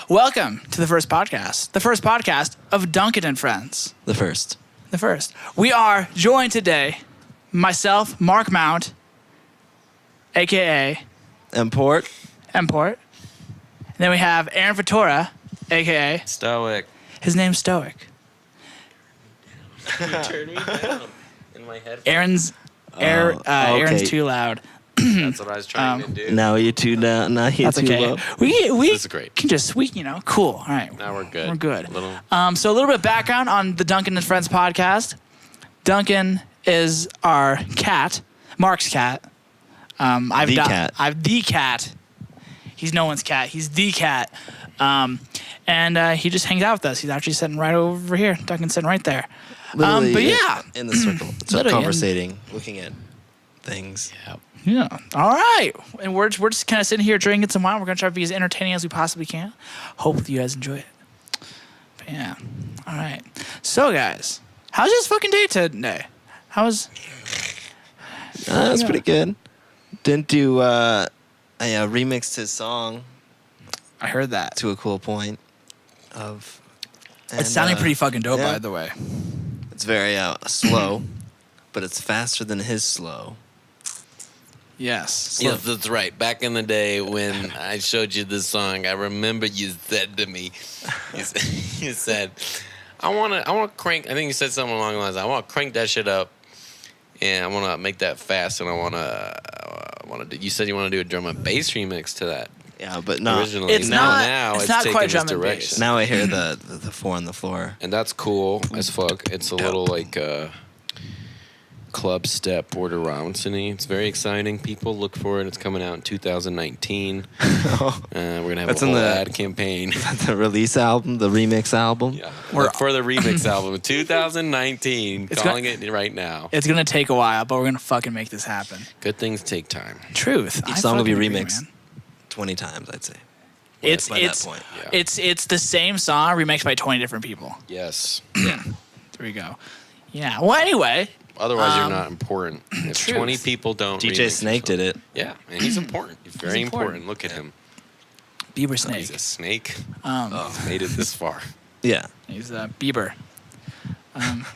Welcome to the first podcast of Duncan and Friends. The first. We are joined today, myself, Mark Mount, a.k.a. Import. And then we have Aaron Fatora, a.k.a. Stoic. His name's Stoic. You turned me down in my head. Aaron's too loud. That's what I was trying to do. Now you're too down. Now you're That's too okay. low. We This is great. can just cool. All right. Now we're good. We're good. Little. So a little bit of background on the Duncan and Friends podcast. Duncan is our cat, Mark's cat. I'm the cat. He's no one's cat. He's the cat. And he just hangs out with us. He's actually sitting right over here. Duncan's sitting right there. Literally but yeah. in the circle. So Literally conversating, looking at things. Yeah. Yeah. All right. And we're just kind of sitting here drinking some wine. We're going to try to be as entertaining as we possibly can. Hope you guys enjoy it. But yeah. All right. So, guys, how's this fucking day today? That's Pretty good. Didn't do. I remixed his song I heard that. to a cool point. It's sounding pretty fucking dope, yeah. by the way. It's very slow, but it's faster than his slow. Yes. Yes, that's right. Back in the day when I showed you this song, I remember you said to me, you said, I want to crank. I think you said something along the lines. I want to crank that shit up, and I want to make that fast, and I want to. You said you want to do a drum and bass remix to that. Yeah, but no. Originally, It's now not it's taking quite this drum and direction. bass. Now I hear the four on the floor. And that's cool as fuck. It's a little like club step Border Robinson-y. It's very exciting. People look for it. It's coming out in 2019. We're gonna have That's a in whole the- ad campaign. The release album, the remix album. Yeah, look for the remix album in 2019. It's Calling it right now. It's going to take a while, but we're going to fucking make this happen. Good things take time. Truth. Each song will be fucking agree, remixed man. 20 times, I'd say. It's by that point. Yeah. It's the same song remixed by 20 different people. Yes. There we go. Yeah. Well, anyway. Otherwise, you're not important. If Truth. 20 people don't. DJ remix your Snake song- did it. Yeah, and he's important. He's very important. important. Look at him. Bieber He's Snake. a snake. Oh. Made it this far. Yeah. He's Bieber.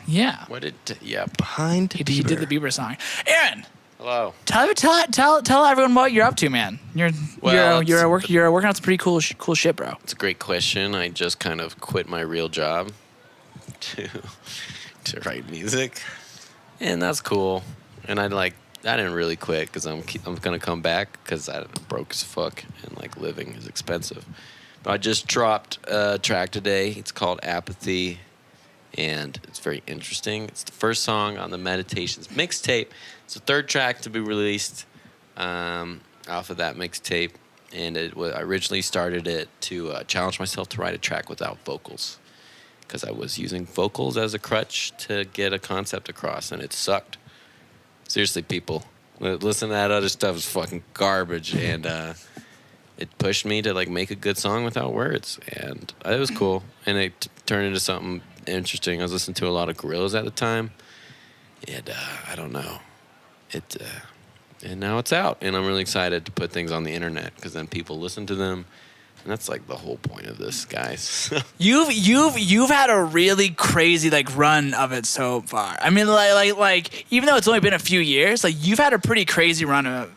Yeah. What did? Yeah. Behind He did the Bieber song. Aaron, Hello. tell everyone what you're up to, man. You're working on some pretty cool shit, bro. It's a great question. I just kind of quit my real job to write music, and that's cool. And I didn't really quit because I'm gonna come back because I'm broke as fuck and like living is expensive. But I just dropped a track today. It's called Apathy, and it's very interesting. It's the first song on the Meditations mixtape. It's the third track to be released off of that mixtape. And I originally started it to challenge myself to write a track without vocals because I was using vocals as a crutch to get a concept across, and it sucked. Seriously, people, listen to that other stuff. It's fucking garbage, and it pushed me to like make a good song without words, and it was cool. And it turned into something interesting. I was listening to a lot of Gorillaz at the time, and I don't know, and now it's out, and I'm really excited to put things on the internet because then people listen to them, and that's like the whole point of this, guys. You've had a really crazy run of it so far. I mean, like even though it's only been a few years, you've had a pretty crazy run of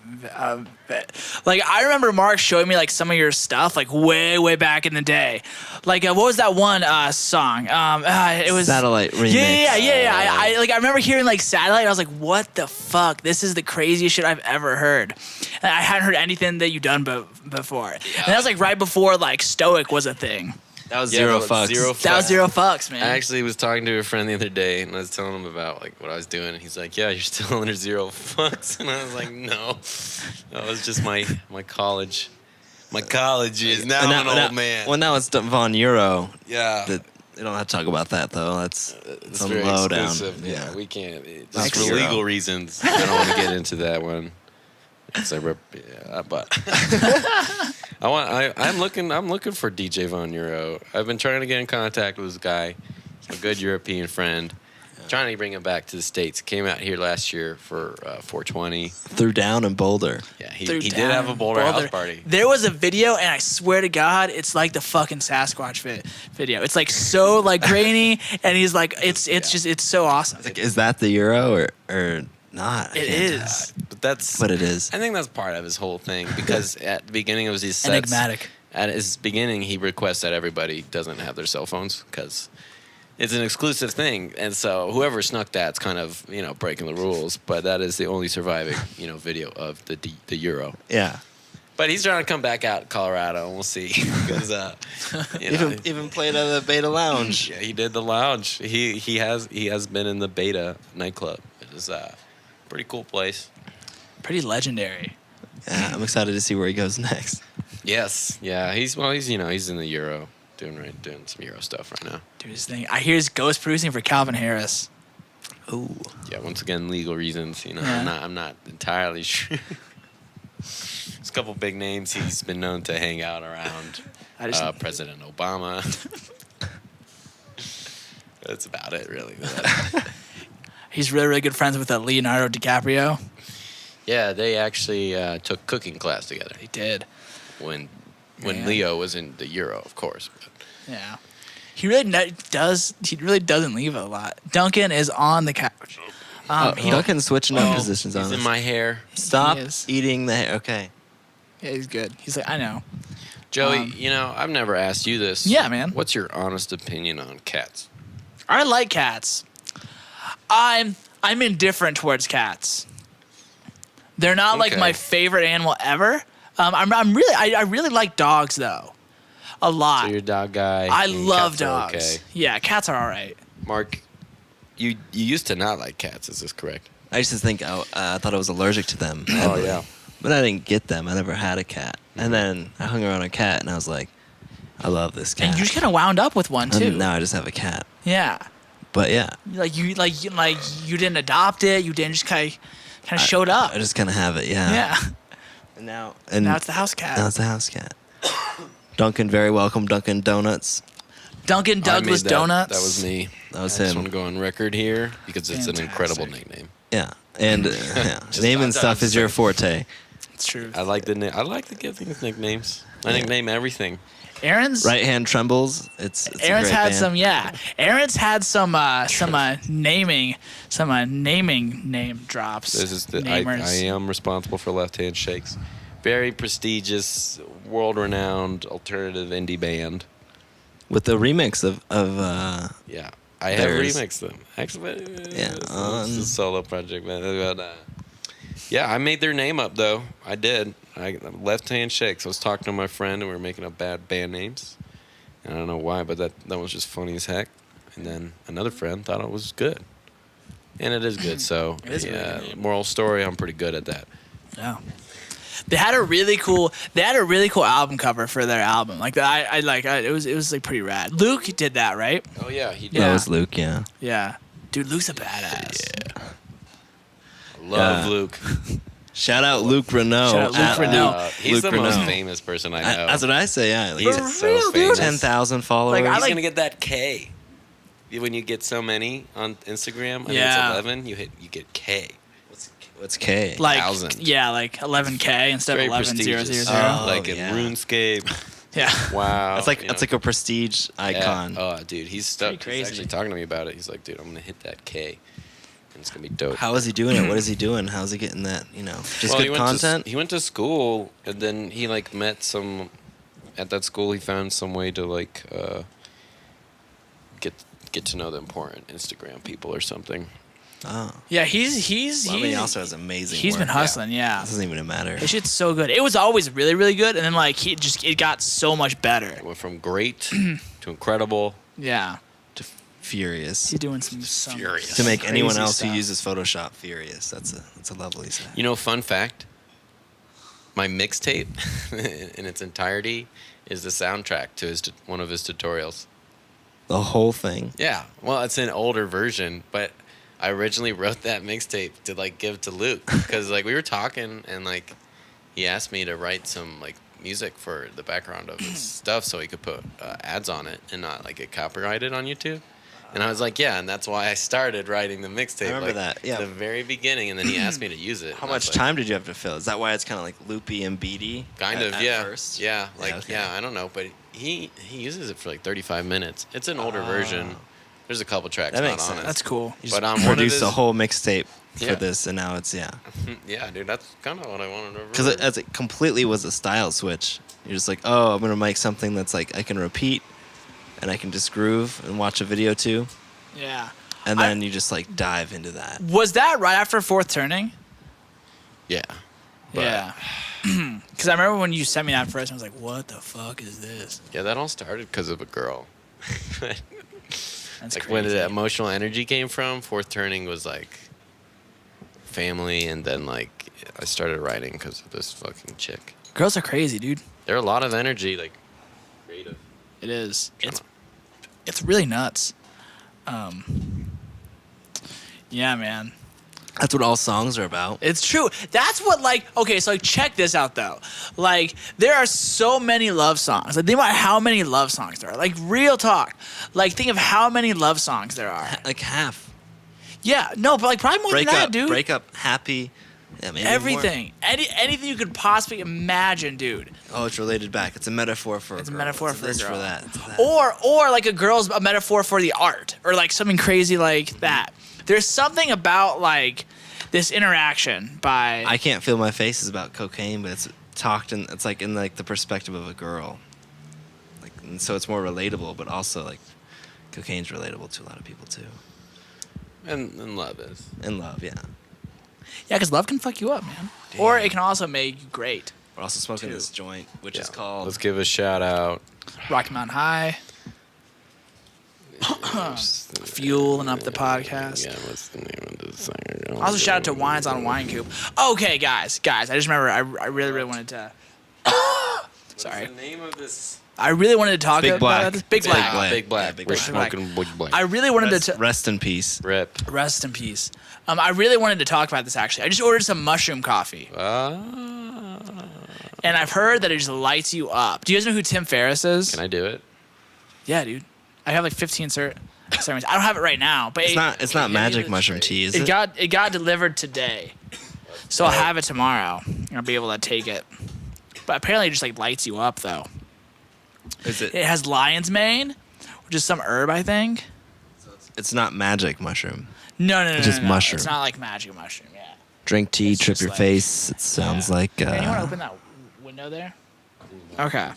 it. Like I remember Mark showing me some of your stuff way back in the day. What was that one song? It was Satellite remix. Yeah. I remember hearing Satellite. And I was like, what the fuck? This is the craziest shit I've ever heard. And I hadn't heard anything that you've done before. Yeah. And that was right before Stoic was a thing. That was Zero Fucks. That was Zero Fucks, man. I actually was talking to a friend the other day, and I was telling him about what I was doing, and he's like, "Yeah, you're still under Zero Fucks," and I was like, "No, that was just my college. My college is now I'm an old man." Well, now it's Von Euro. Yeah. You don't have to talk about that though. That's It's a very low down. exclusive. Yeah, we can't. That's Just for Euro. legal reasons, I don't want to get into that one. But I'm looking for DJ Von Euro. I've been trying to get in contact with this guy. He's a good European friend. Trying to bring him back to the States. Came out here last year for 420. Threw down in Boulder. Yeah, he did have a Boulder house party. There was a video, and I swear to God, it's like the fucking Sasquatch video. It's like so like grainy, and he's like, it's so awesome. Like, is that the Euro or not? It is. But it is. I think that's part of his whole thing because at the beginning of his sets, Enigmatic. At his beginning, he requests that everybody doesn't have their cell phones because it's an exclusive thing, and so whoever snuck that's kind of breaking the rules. But that is the only surviving video of the Euro. Yeah. But he's trying to come back out to Colorado, and we'll see. Because even played at the Beta Lounge. Yeah, he did the lounge. He has been in the Beta nightclub. It is a pretty cool place. Pretty legendary. Yeah, I'm excited to see where he goes next. Yes, yeah. He's in the Euro, doing some Euro stuff right now. Doing his thing. I hear he's ghost producing for Calvin Harris. Ooh. Yeah, once again, legal reasons. Yeah. I'm not entirely sure. There's a couple big names he's been known to hang out around. President Obama. That's about it, really. He's really, really good friends with Leonardo DiCaprio. Yeah, they actually took cooking class together. They did. When Man. Leo was in the Euro, of course. But. Yeah. He really doesn't leave a lot. Duncan is on the couch. Duncan's switching up positions on He's us. in my hair. Stop eating the hair. Okay. Yeah, he's good. He's like, I know. Joey, I've never asked you this. Yeah, man. What's your honest opinion on cats? I like cats. I'm indifferent towards cats. They're not like my favorite animal ever. I really like dogs though, a lot. So you're a dog guy. I and love cats are dogs. Okay. Yeah, cats are all right. Mark, you used to not like cats. Is this correct? I used to think I thought I was allergic to them. Oh, yeah. But I didn't get them. I never had a cat. And then I hung around a cat, and I was like, I love this cat. And you just kind of wound up with one too. And now I just have a cat. Yeah. But yeah. You didn't adopt it. You didn't just kind of showed up. I just kind of have it. Yeah. Yeah. And now it's the house cat. Now it's the house cat. Duncan, very welcome. Duncan Donuts. Duncan Douglas Donuts. That was me. That was I just him. want to go on record here because it's an incredible nickname. Yeah. And naming stuff is your forte. It's true. I like to give things nicknames. I nickname everything. Aaron's right hand trembles. It's Aaron's a great had band. some. Yeah. Aaron's had some naming name drops. This is I am responsible for Left Hand Shakes. Very prestigious, world-renowned alternative indie band. With the remix of yeah, I have remixed them. Actually, it's a solo project, man. But, yeah, I made their name up though. I did. Left Hand Shakes. I was talking to my friend, and we were making up bad band names. And I don't know why, but that was just funny as heck. And then another friend thought it was good, and it is good. So yeah, moral story. I'm pretty good at that. Yeah. They had a really cool album cover for their album. Like it was like pretty rad. Luke did that, right? Oh yeah, he did. That was Luke, yeah. Yeah. Dude, Luke's a badass. Yeah. I love Luke. Shout out Luke Renault. Shout out Luke Renault. He's the most famous person I know. That's what I say, yeah. He's so famous. 10,000 followers. He's going to get that K. When you get so many on Instagram, I think it's 11, you get K. What's K? Like 1,000. Yeah, like 11K instead of 11,000. Like in RuneScape. Yeah. Wow. That's like a prestige icon. Yeah. Oh, dude, he's stuck. Crazy. He's actually talking to me about it. He's like, dude, I'm gonna hit that K, and it's gonna be dope. How is he doing it? What is he doing? How's he getting that? Just good content. He went to school, and then he met some. At that school, he found some way to get to know the important Instagram people or something. Oh. Yeah, he's he also has amazing He's work. been hustling, yeah. It doesn't even matter. His shit's so good. It was always really, really good, and then it got so much better. It went from great to incredible. Yeah. To furious. He's doing some furious. To make anyone else stuff. who uses Photoshop furious. That's a lovely set. Fun fact. My mixtape in its entirety is the soundtrack to one of his tutorials. The whole thing. Yeah. Well, it's an older version, but I originally wrote that mixtape to give to Luke because we were talking and he asked me to write some music for the background of his stuff so he could put ads on it and not get copyrighted on YouTube. And I was like, yeah, and that's why I started writing the mixtape. I remember that, yeah. The very beginning, and then he asked me to use it. How and I was much like, time did you have to fill? Is that why it's kind of like loopy and beady? Kind of, at yeah. First? Yeah, like, okay. yeah, I don't know, but he uses it for like 35 minutes. It's an older version. There's a couple tracks That not makes on sense. it. That's cool. You But just on one of produced his- a whole mixtape Yeah. for this, and now it's Yeah, dude, that's kind of what I wanted to. Because it completely was a style switch. You're just like, oh, I'm gonna make something that's like I can repeat, and I can just groove and watch a video to, Yeah. and then you just like dive into that. Was that right after Fourth Turning? Yeah. But- Yeah. Because I remember when you sent me that first, I was like, what the fuck is this? Yeah, that all started because of a girl. That's Like crazy. when the emotional energy came from, Fourth Turning was like family, and then like I started writing because of this fucking chick. Girls are crazy, dude. There are a lot of energy, like creative. It is. Tryna- It's really nuts. Yeah, man. That's what all songs are about. It's true. That's what, like, okay, so like, check this out, though. Like, there are so many love songs. Like, think about how many love songs there are. Like, real talk. Like, think of how many love songs there are. Like half. Yeah, no, but like, probably more Break than up, that, dude. break up, happy. Yeah, maybe more. Everything. Anything you could possibly imagine, dude. Oh, it's related back. It's a metaphor for. It's a girl. metaphor It's for a this girl. for that. It's that. Or like a metaphor for the art, or like something crazy like that. There's something about like this interaction by. I Can't Feel My Face is about cocaine, but it's talked in. It's like in like the perspective of a girl. Like, and so it's more relatable, but also like cocaine's relatable to a lot of people too. And love is. And love, yeah. Yeah, because love can fuck you up, man. Or it can also make you great. We're also smoking Two. this joint, which Yeah. is called. Let's give a shout out. Rocky Mountain High, fueling up the podcast. Yeah, what's the name of this thing? Also, shout out to Wines on Wine Coop. Okay, guys, I just remember I really wanted to. Sorry, What's the name of this? I really wanted to talk Big about Black. this. Big Big Black. Black. Big Black. Yeah, Big We're Black. smoking Big Black. I really wanted rest, to. rest in peace. Rip. Rest in peace. I really wanted to talk about this actually. I just ordered some mushroom coffee, and I've heard that it just lights you up. Do you guys know who Tim Ferriss is? Can I do it? Yeah, dude. I have like 15 sermons. I don't have it right now, but It's not magic it's mushroom great. tea, is it it? got delivered today, so I'll have it tomorrow. I'll be able to take it. But apparently, it just like lights you up though. Is it? It has lion's mane, which is some herb, I think. It's not magic mushroom. No, It's just mushroom. It's not like magic mushroom. Yeah. Drink tea, It's trip just your like- face. It sounds like. Hey, you want to open that window there? Okay.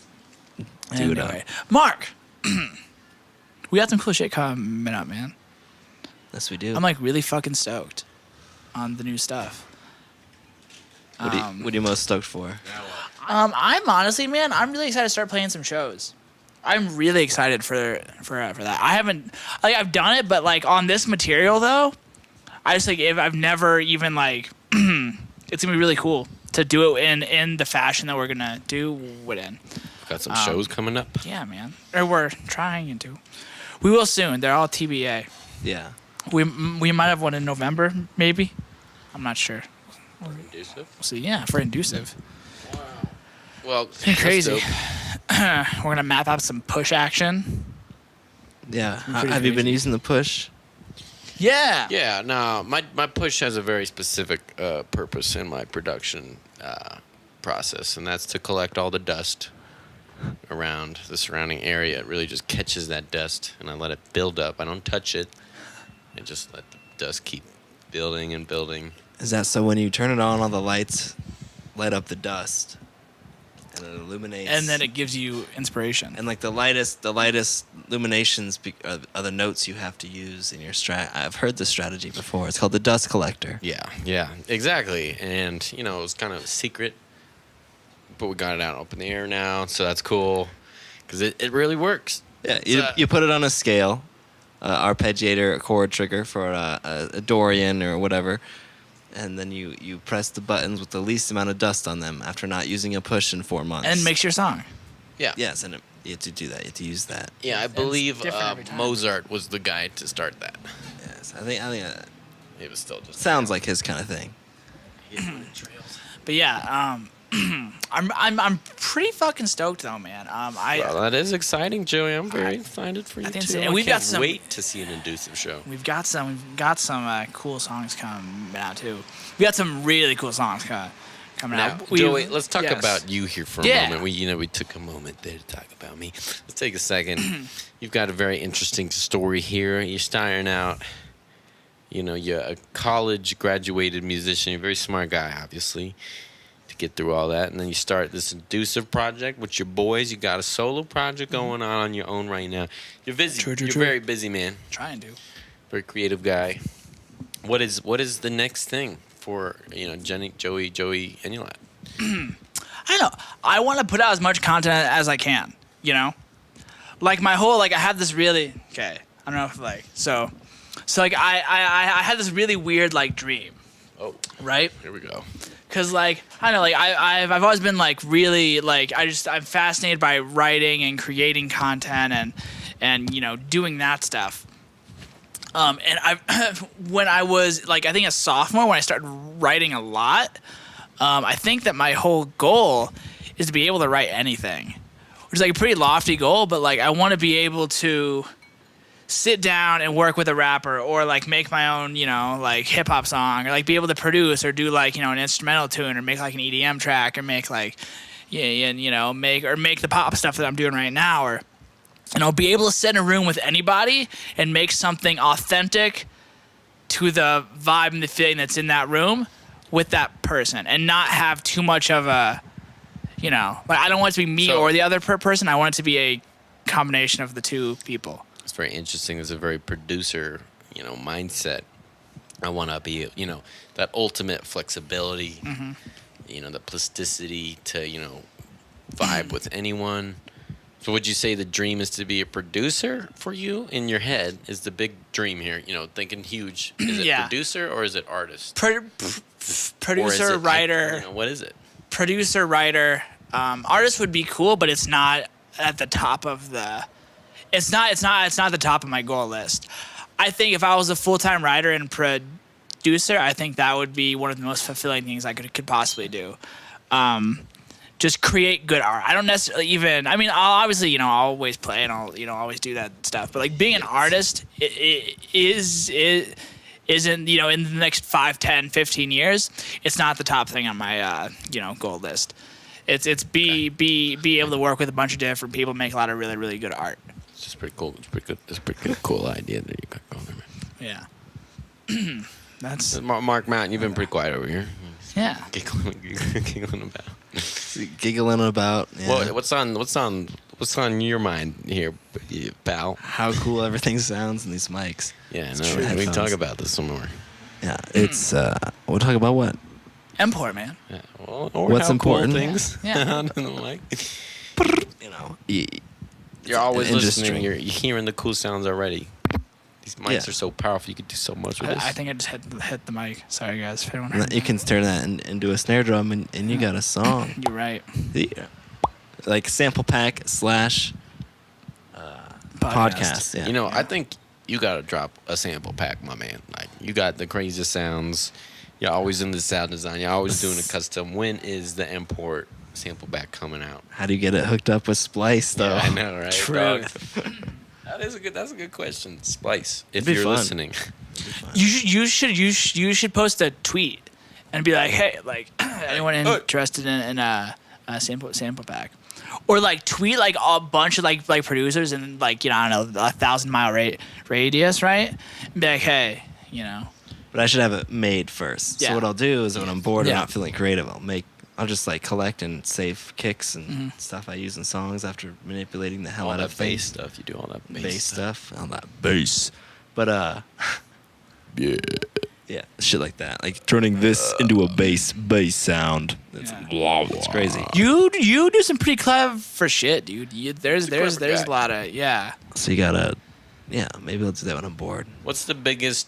Do it up. Anyway, Mark, we got some cool shit coming up, man. Yes, we do. I'm like really fucking stoked on the new stuff. what are you most stoked for? I'm honestly, man, I'm really excited to start playing some shows. I'm really excited for that. I haven't like I've done it, but like on this material though, I just like if I've never even like it's gonna be really cool to do it in the fashion that we're gonna do it in. Got some shows coming up. Yeah, man. Or we're trying to. We will soon. They're all TBA. Yeah. We might have one in November, maybe. I'm not sure. Inducive? We'll see. Yeah, for Inducive. Well, It's crazy. We're gonna map out some push action. Yeah. Pretty Have you been crazy. using the push? Yeah. Yeah, no, my push has a very specific purpose in my production process, and that's to collect all the dust around the surrounding area. It really just catches that dust, and I let it build up. I don't touch it. I just let the dust keep building and building. Is that so when you turn it on, all the lights light up the dust, and it illuminates? And then it gives you inspiration. And like the lightest illuminations are the notes you have to use in your strat. I've heard this strategy before. It's called the dust collector. Yeah, exactly. And, you know, it was kind of a secret, but we got it out up in the air now, so that's cool, because it really works. Yeah, So- you put it on a scale, arpeggiator, a chord trigger for a Dorian or whatever, and then you press the buttons with the least amount of dust on them after not using a push in 4 months. And makes your song. Yeah. Yes, and you have to do that. You have to use that. Yeah, I it's believe different every time. Mozart was the guy to start that. Yes, I think It was still just sounds like his kind of thing. But yeah, I'm pretty fucking stoked though, man. Well, that is exciting, Joey. I'm very excited for you think too. so. And I we've can't got some- wait to see an Inducive show. We've got some cool songs coming out too. We got some really cool songs coming Now, out. Joey, let's talk yes. about you here for a Yeah. moment. We took a moment there to talk about me. Let's take a second. You've got a very interesting story here. You're starting out. You're a college graduated musician. You're a very smart guy, obviously, to get through all that. And then you start this Inducive project with your boys. You got a solo project going on your own right now. You're busy. True. You're very busy, man. Trying to. Very creative guy. What is the next thing for Jenny, Joey, and your lad? I don't know. I want to put out as much content as I can. Like my whole I have this really okay. I don't know if I had this really weird dream. Oh, right. Here we go. Cause I don't know, I've always been really I'm fascinated by writing and creating content and doing that stuff. And when I was I think a sophomore, when I started writing a lot, I think that my whole goal is to be able to write anything, which is a pretty lofty goal, but I want to be able to sit down and work with a rapper or make my own hip hop song or be able to produce or do an instrumental tune or make an EDM track or make make the pop stuff that I'm doing right now, or be able to sit in a room with anybody and make something authentic to the vibe and the feeling that's in that room with that person, and not have too much of a I don't want it to be me or the other person. I want it to be a combination of the two people. It's very interesting. It's a very producer, mindset. I want to be, that ultimate flexibility, the plasticity to, vibe with anyone. So would you say the dream is to be a producer for you in your head is the big dream here, thinking huge. Is it producer or is it artist? Producer, writer. What is it? Producer, writer. Artist would be cool, but it's not at the top of the... It's not the top of my goal list. I think if I was a full-time writer and producer, I think that would be one of the most fulfilling things I could possibly do. Just create good art. I don't necessarily even. I mean, I'll obviously, I'll always play and I'll, always do that stuff. But being an artist isn't, in the next 5, 10, 15 years, it's not the top thing on my, goal list. It's be able to work with a bunch of different people, make a lot of really, really good art. It's pretty cool. It's pretty good. It's a pretty cool idea that you got going there, man. Yeah. That's Mark Mountain. You've been pretty quiet over here. Yeah. Giggling about. Giggling about. Yeah. What's on your mind here, pal? How cool everything sounds in these mics. Yeah, It's no, true we can headphones. talk about this some more. Yeah, it's we'll talk about what? import, man. Yeah, well, or What's how important? Cool things. Yeah. On the mic. You're an always industry. listening. You're hearing the cool sounds already. These mics Yeah. are so powerful. You could do so much with this. I think I just hit the mic. Sorry, guys. If anyone And heard you that. can turn that into a snare drum, and you got a song. You're right. Yeah. Like sample pack / podcast. Yeah. I think you got to drop a sample pack, my man. Like, you got the craziest sounds. You're always in the sound design. You're always doing a custom. When is the import sample pack coming out? How do you get it hooked up with Splice though? Yeah, I know, right? Truth. Dog? That's a good question. Splice, if It'd be you're fun. listening. You should post a tweet and be like, hey, anyone interested in a sample pack, or tweet a bunch of producers in I don't know, 1,000-mile radius, right? And be like, hey, But I should have it made first. Yeah. So what I'll do is when I'm bored Yeah. or not feeling creative, I'll just collect and save kicks and stuff I use in songs after manipulating the hell All out that of bass things. stuff. You do all that Bass stuff. All that bass. But yeah, shit like that. Turning this into a bass sound. It's crazy. You do some pretty clever shit, dude. There's clever a guy. lot of So you gotta, maybe I'll do that when I'm bored. What's the biggest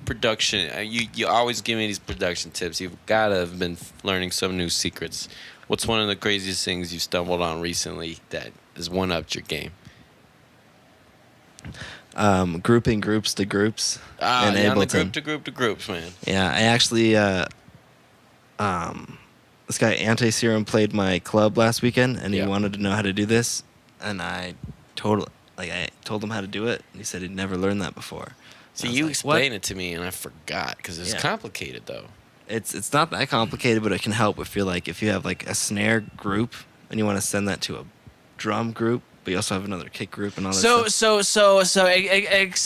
production? You always give me these production tips. You've got to have been learning some new secrets. What's one of the craziest things you've stumbled on recently that has one-upped your game? Grouping groups to groups. On the group to groups, man. Yeah, I actually this guy Anti-Serum played my club last weekend, and he Yeah. wanted to know how to do this, and I told him how to do it, and he said he'd never learned that before. See, I was you like, explained it to me, and I forgot because it's Yeah. complicated though. It's not that complicated, but it can help if you have like a snare group and you want to send that to a drum group, but you also have another kick group and all that stuff.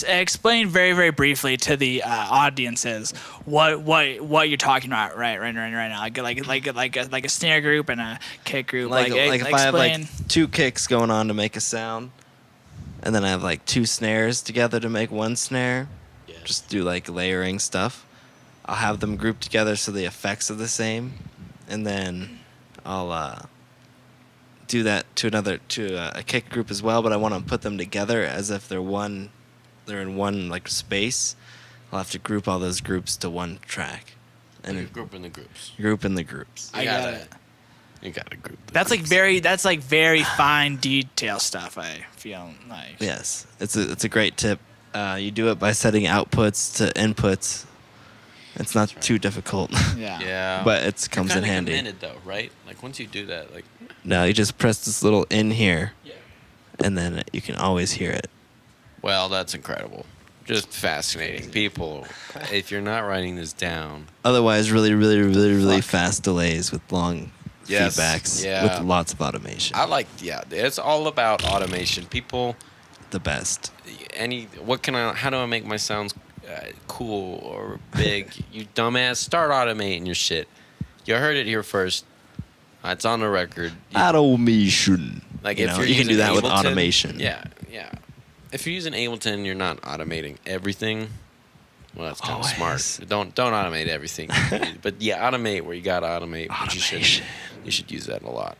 Explain very, very briefly to the audiences what you're talking about right now. Like a snare group and a kick group. Like if I have explain. like 2 kicks going on to make a sound, and then I have like 2 snares together to make 1 snare. Yeah. Just do like layering stuff. I'll have them grouped together so the effects are the same, and then I'll do that to a kick group as well. But I want to put them together as if they're in one like space. I'll have to group all those groups to one track, And and group in the groups. group in the groups. I got it. You got to group. That's like very fine detail stuff. I feel like. Yes, it's a great tip. You do it by setting outputs to inputs. It's not too difficult. Yeah. Yeah. But it comes in You're kinda handy. committed though, right? Like once you do that, like No, you just press this little in here, yeah. and then you can always hear it. Well, that's incredible. Just fascinating. People, if you're not writing this down, Otherwise, really Fuck. fast delays with long Yes, feedbacks yeah. with lots of automation. it's all about automation. People, The best. how do I make my sounds cool or big? You dumbass, start automating your shit. You heard it here first. It's on the record. Automation. Like you if know, you're you can do using that with Ableton, automation. Yeah. If you're using Ableton, you're not automating everything. Well, that's kind of Always. smart. Don't automate everything. But yeah, automate where you gotta automate. But Automation. you should use that a lot.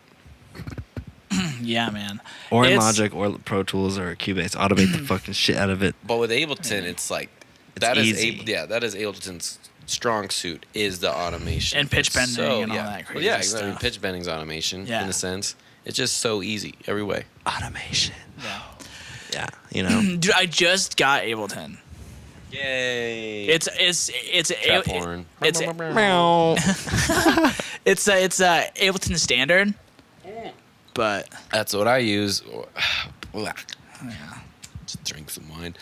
Yeah, man. Or in It's- Logic or Pro Tools or Cubase. Automate the fucking shit out of it. But with Ableton, it's like It's that is easy. that is Ableton's strong suit is the automation And pitch It's bending and all that crazy yeah, exactly. stuff. Pitch bending's automation Yeah. in a sense. It's just so easy every way. Automation. Yeah. Yeah, you know. Dude, I just got Ableton. Yay! It's trap horn. it's Ableton standard, but That's what I use. yeah. Just drink some wine.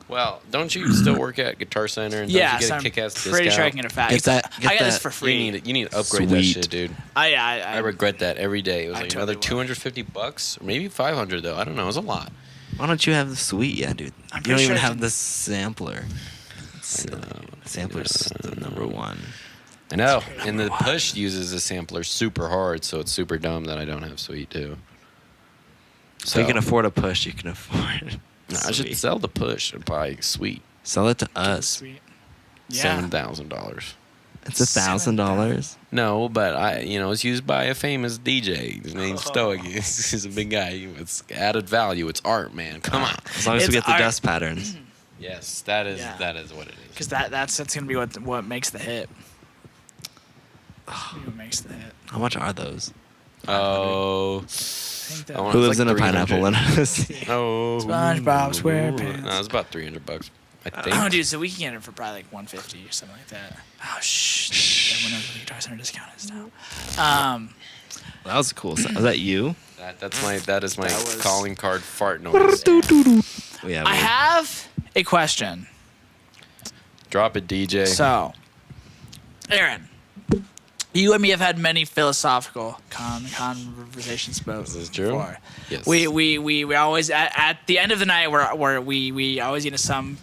Well, don't you still work at Guitar Center? And Yeah, don't you so get a I'm kick-ass pretty discount? sure I can get a fat. Get that- I get got this that- for free. You need to upgrade that Sweet. shit, dude. I I regret that every day. It was I like totally another $250, or maybe $500 though. I don't know. It was a lot. Why don't you have the suite? Yeah, dude. I'm You pretty don't sure even I have can- the sampler. Silly. know. Sampler's the number one. I know. And the push uses the sampler super hard, so it's super dumb that I don't have Sweet too. So you can afford a push. You can afford. No, I should Sweet. sell the push and buy Sweet. Sell it to us. Sweet. Yeah. $7,000. It's $1,000. No, but it's used by a famous DJ. His name's Stoic. He's a big guy. It's added value. It's art, man. Come on. As long as we It's get the art. dust patterns. Yes, that is Yeah. what it is. Because that's gonna be what makes the hit. What makes the hit? How much are those? Oh. I think that I want- Who it's lives like in a 300. pineapple? Oh. SpongeBob SquarePants. No, it's about $300. I think. Oh, dude, so we can get it for probably like $150 or something like that. Oh, shh. Everyone knows what the Guitar Center discount is now. That was cool. Was that you? That is my That was- calling card fart noise. Yeah. I have a question. Drop it, DJ. So, Aaron, you and me have had many philosophical conversations about Is this true? before. Yes. We always at the end of the night we always get into some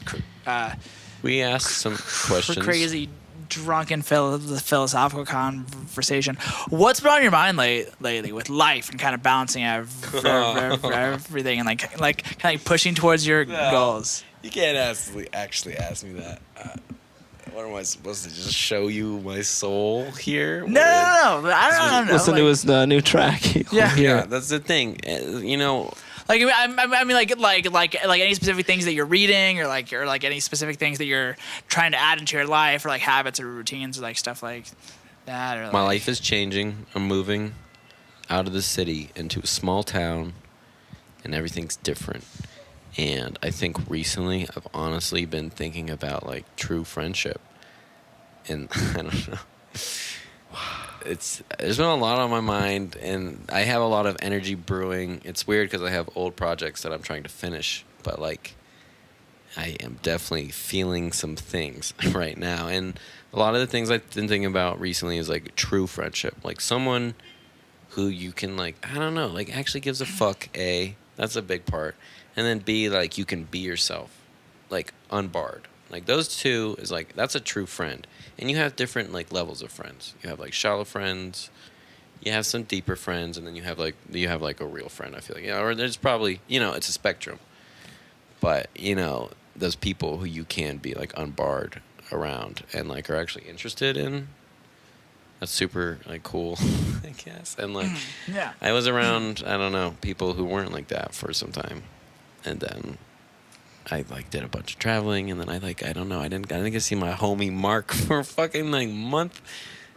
We asked some questions. crazy drunken philosophical conversation. What's been on your mind lately with life and kind of balancing everything and like kind of pushing towards your goals? You can't actually ask me that. What am I supposed to just show you my soul here? No. I don't know. Listen like, to his new track. Yeah. Yeah, that's the thing. You know, Like I mean, like any specific things that you're reading, or like any specific things that you're trying to add into your life, or like habits or routines, or like stuff like that. Or my like, life is changing. I'm moving out of the city into a small town, and everything's different. And I think recently I've honestly been thinking about like true friendship. And I don't know. there's been a lot on my mind, and I have a lot of energy brewing. It's weird because I have old projects that I'm trying to finish, but like I am definitely feeling some things right now. And a lot of the things I've been thinking about recently is like true friendship, like someone who you can like, I don't know, like actually gives a fuck. That's a big part, and then B, like you can be yourself, like unbarred. Like those two is like, that's a true friend. And you have different like levels of friends. You have like shallow friends, you have some deeper friends, and then you have like a real friend, I feel like. Or there's probably, it's a spectrum. But, those people who you can be like unbarred around and like are actually interested in, that's super like cool, I guess. And like Yeah. I was around, I don't know, people who weren't like that for some time. And then I like did a bunch of traveling, and then I don't know, I didn't get to see my homie Mark for a fucking like month.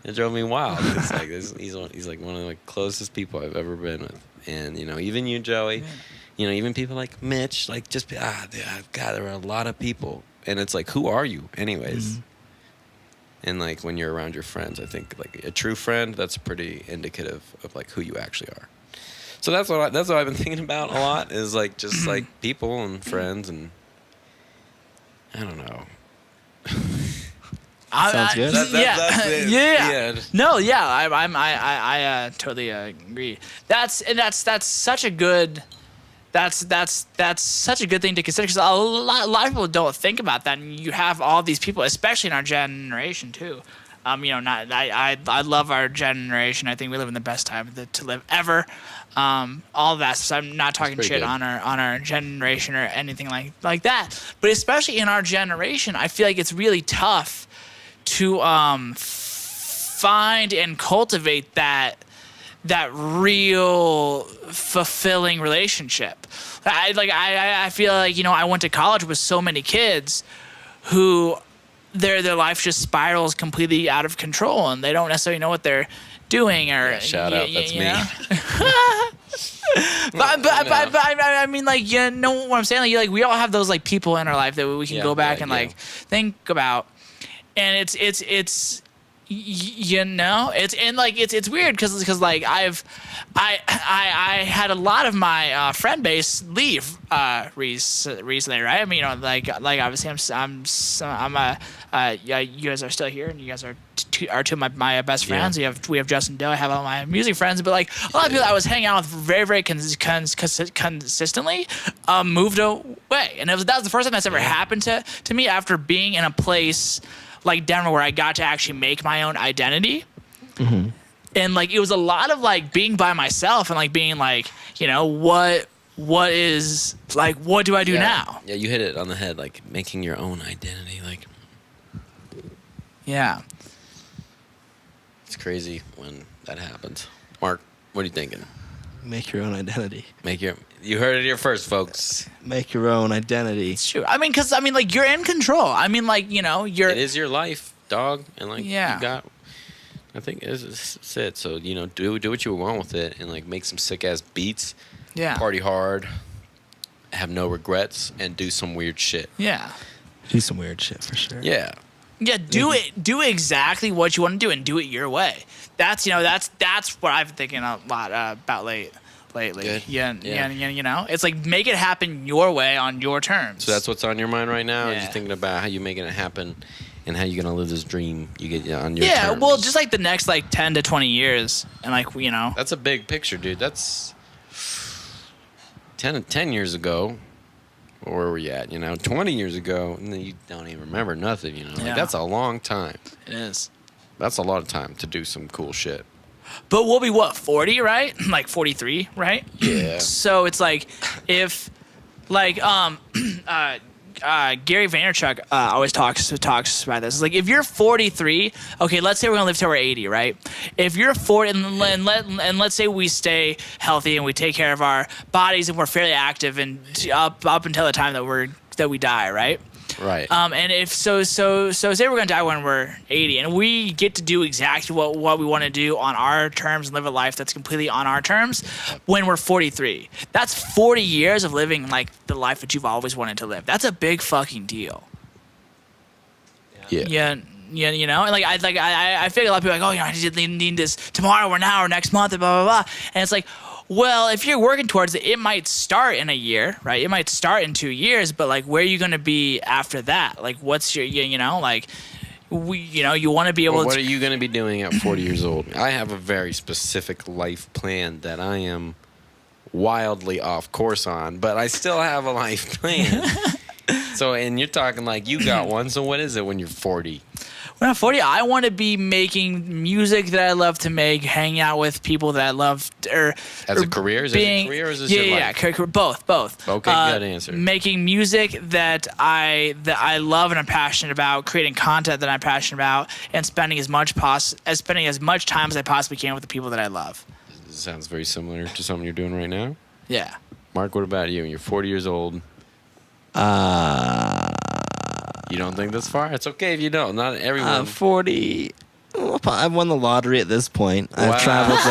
It drove me wild. It's like he's like one of the like, closest people I've ever been with, and even you, Joey, even people like Mitch, like just God, there are a lot of people, and it's like, who are you, anyways? Mm-hmm. And like when you're around your friends, I think like a true friend, that's pretty indicative of like who you actually are. So that's what I've been thinking about a lot, is like just like people and friends, and I don't know. Sounds good. That's it. Yeah. No, yeah. I totally agree. That's such a good. That's such a good thing to consider, because a lot of people don't think about that. And you have all these people, especially in our generation too. I love our generation. I think we live in the best time to live ever. All of that. So I'm not talking shit good. on our generation or anything like that. But especially in our generation, I feel like it's really tough to find and cultivate that real fulfilling relationship. I feel like, I went to college with so many kids who their life just spirals completely out of control, and they don't necessarily know what they're doing. Or shout out, that's me. but I mean, like, you know what I'm saying? Like we all have those like people in our life that we can go back and like think about, and it's it's weird because like I had a lot of my friend base leave recently, right? I mean, like obviously you guys are still here, and you guys are two of my best friends. Yeah. We have Justin Doe. I have all my music friends, but like a lot of people I was hanging out with very very consistently moved away, and that was the first time that's ever happened to me after being in a place like Denver, where I got to actually make my own identity. Mm-hmm. And like it was a lot of like being by myself and like being like, what is like, what do I do now? Yeah, you hit it on the head, like making your own identity. Like, yeah, it's crazy when that happens. Mark, what are you thinking? Make your own identity. You heard it here first, folks. Make your own identity. it's true. I mean, because like you're in control. I mean, like It is your life, dog, and like you got. I think it's it. So do what you want with it, and like make some sick ass beats. Yeah. Party hard. Have no regrets, and do some weird shit. Yeah. Do some weird shit for sure. Yeah. Yeah. Do exactly what you want to do, and do it your way. That's what I've been thinking a lot about lately. Good. Yeah. It's like make it happen your way on your terms. So that's what's on your mind right now. Yeah. Is you thinking about how you making it happen, and how you gonna live this dream you get on your Yeah, terms. well, just like the next like 10 to 20 years, and like That's a big picture, dude. That's 10 years ago. Where were we at? 20 years ago, and then you don't even remember nothing. Yeah. Like, that's a long time. It is. That's a lot of time to do some cool shit. But we'll be 40, right? Like 43, right? Yeah. So it's like if like Gary Vaynerchuk always talks about this. It's like if you're 43, okay, let's say we're gonna live till we're 80, right? If you're 40, and let's say we stay healthy and we take care of our bodies and we're fairly active and up until the time that we die, right? Right. And if so say we're gonna die when we're 80, and we get to do exactly what we want to do on our terms and live a life that's completely on our terms when we're 43. That's 40 years of living like the life that you've always wanted to live. That's a big fucking deal. Yeah. Yeah. You know, and I feel like a lot of people are like, oh, I just need this tomorrow or now or next month, and blah blah blah. And it's like, well, if you're working towards it, it might start in a year, right? It might start in 2 years, but like, where are you going to be after that? Like, what's your, you want to be able Well, to. what are you going to be doing at 40 years old? I have a very specific life plan that I am wildly off course on, but I still have a life plan. So, and you're talking like you got one. So, what is it when you're 40? When I'm 40, I want to be making music that I love to make, hanging out with people that I love. As a career? Is it a career or is this your life? Yeah, both. Okay, good answer. Making music that I love and I'm passionate about, creating content that I'm passionate about, and spending as much time as I possibly can with the people that I love. This sounds very similar to something you're doing right now. Yeah. Mark, what about you? You're 40 years old. You don't think this far? It's okay if you don't. Not everyone. 40. I've won the lottery at this point. Wow. I've traveled to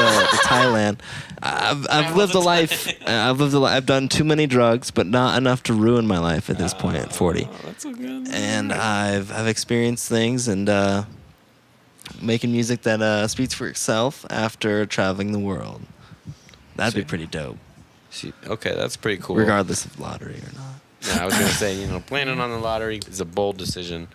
Thailand. I've lived a life. I've done too many drugs, but not enough to ruin my life at this point at 40. That's so good. And I've experienced things and making music that speaks for itself after traveling the world. That'd be pretty dope. Okay, that's pretty cool. Regardless of lottery or not. Yeah, I was gonna say, planning on the lottery is a bold decision.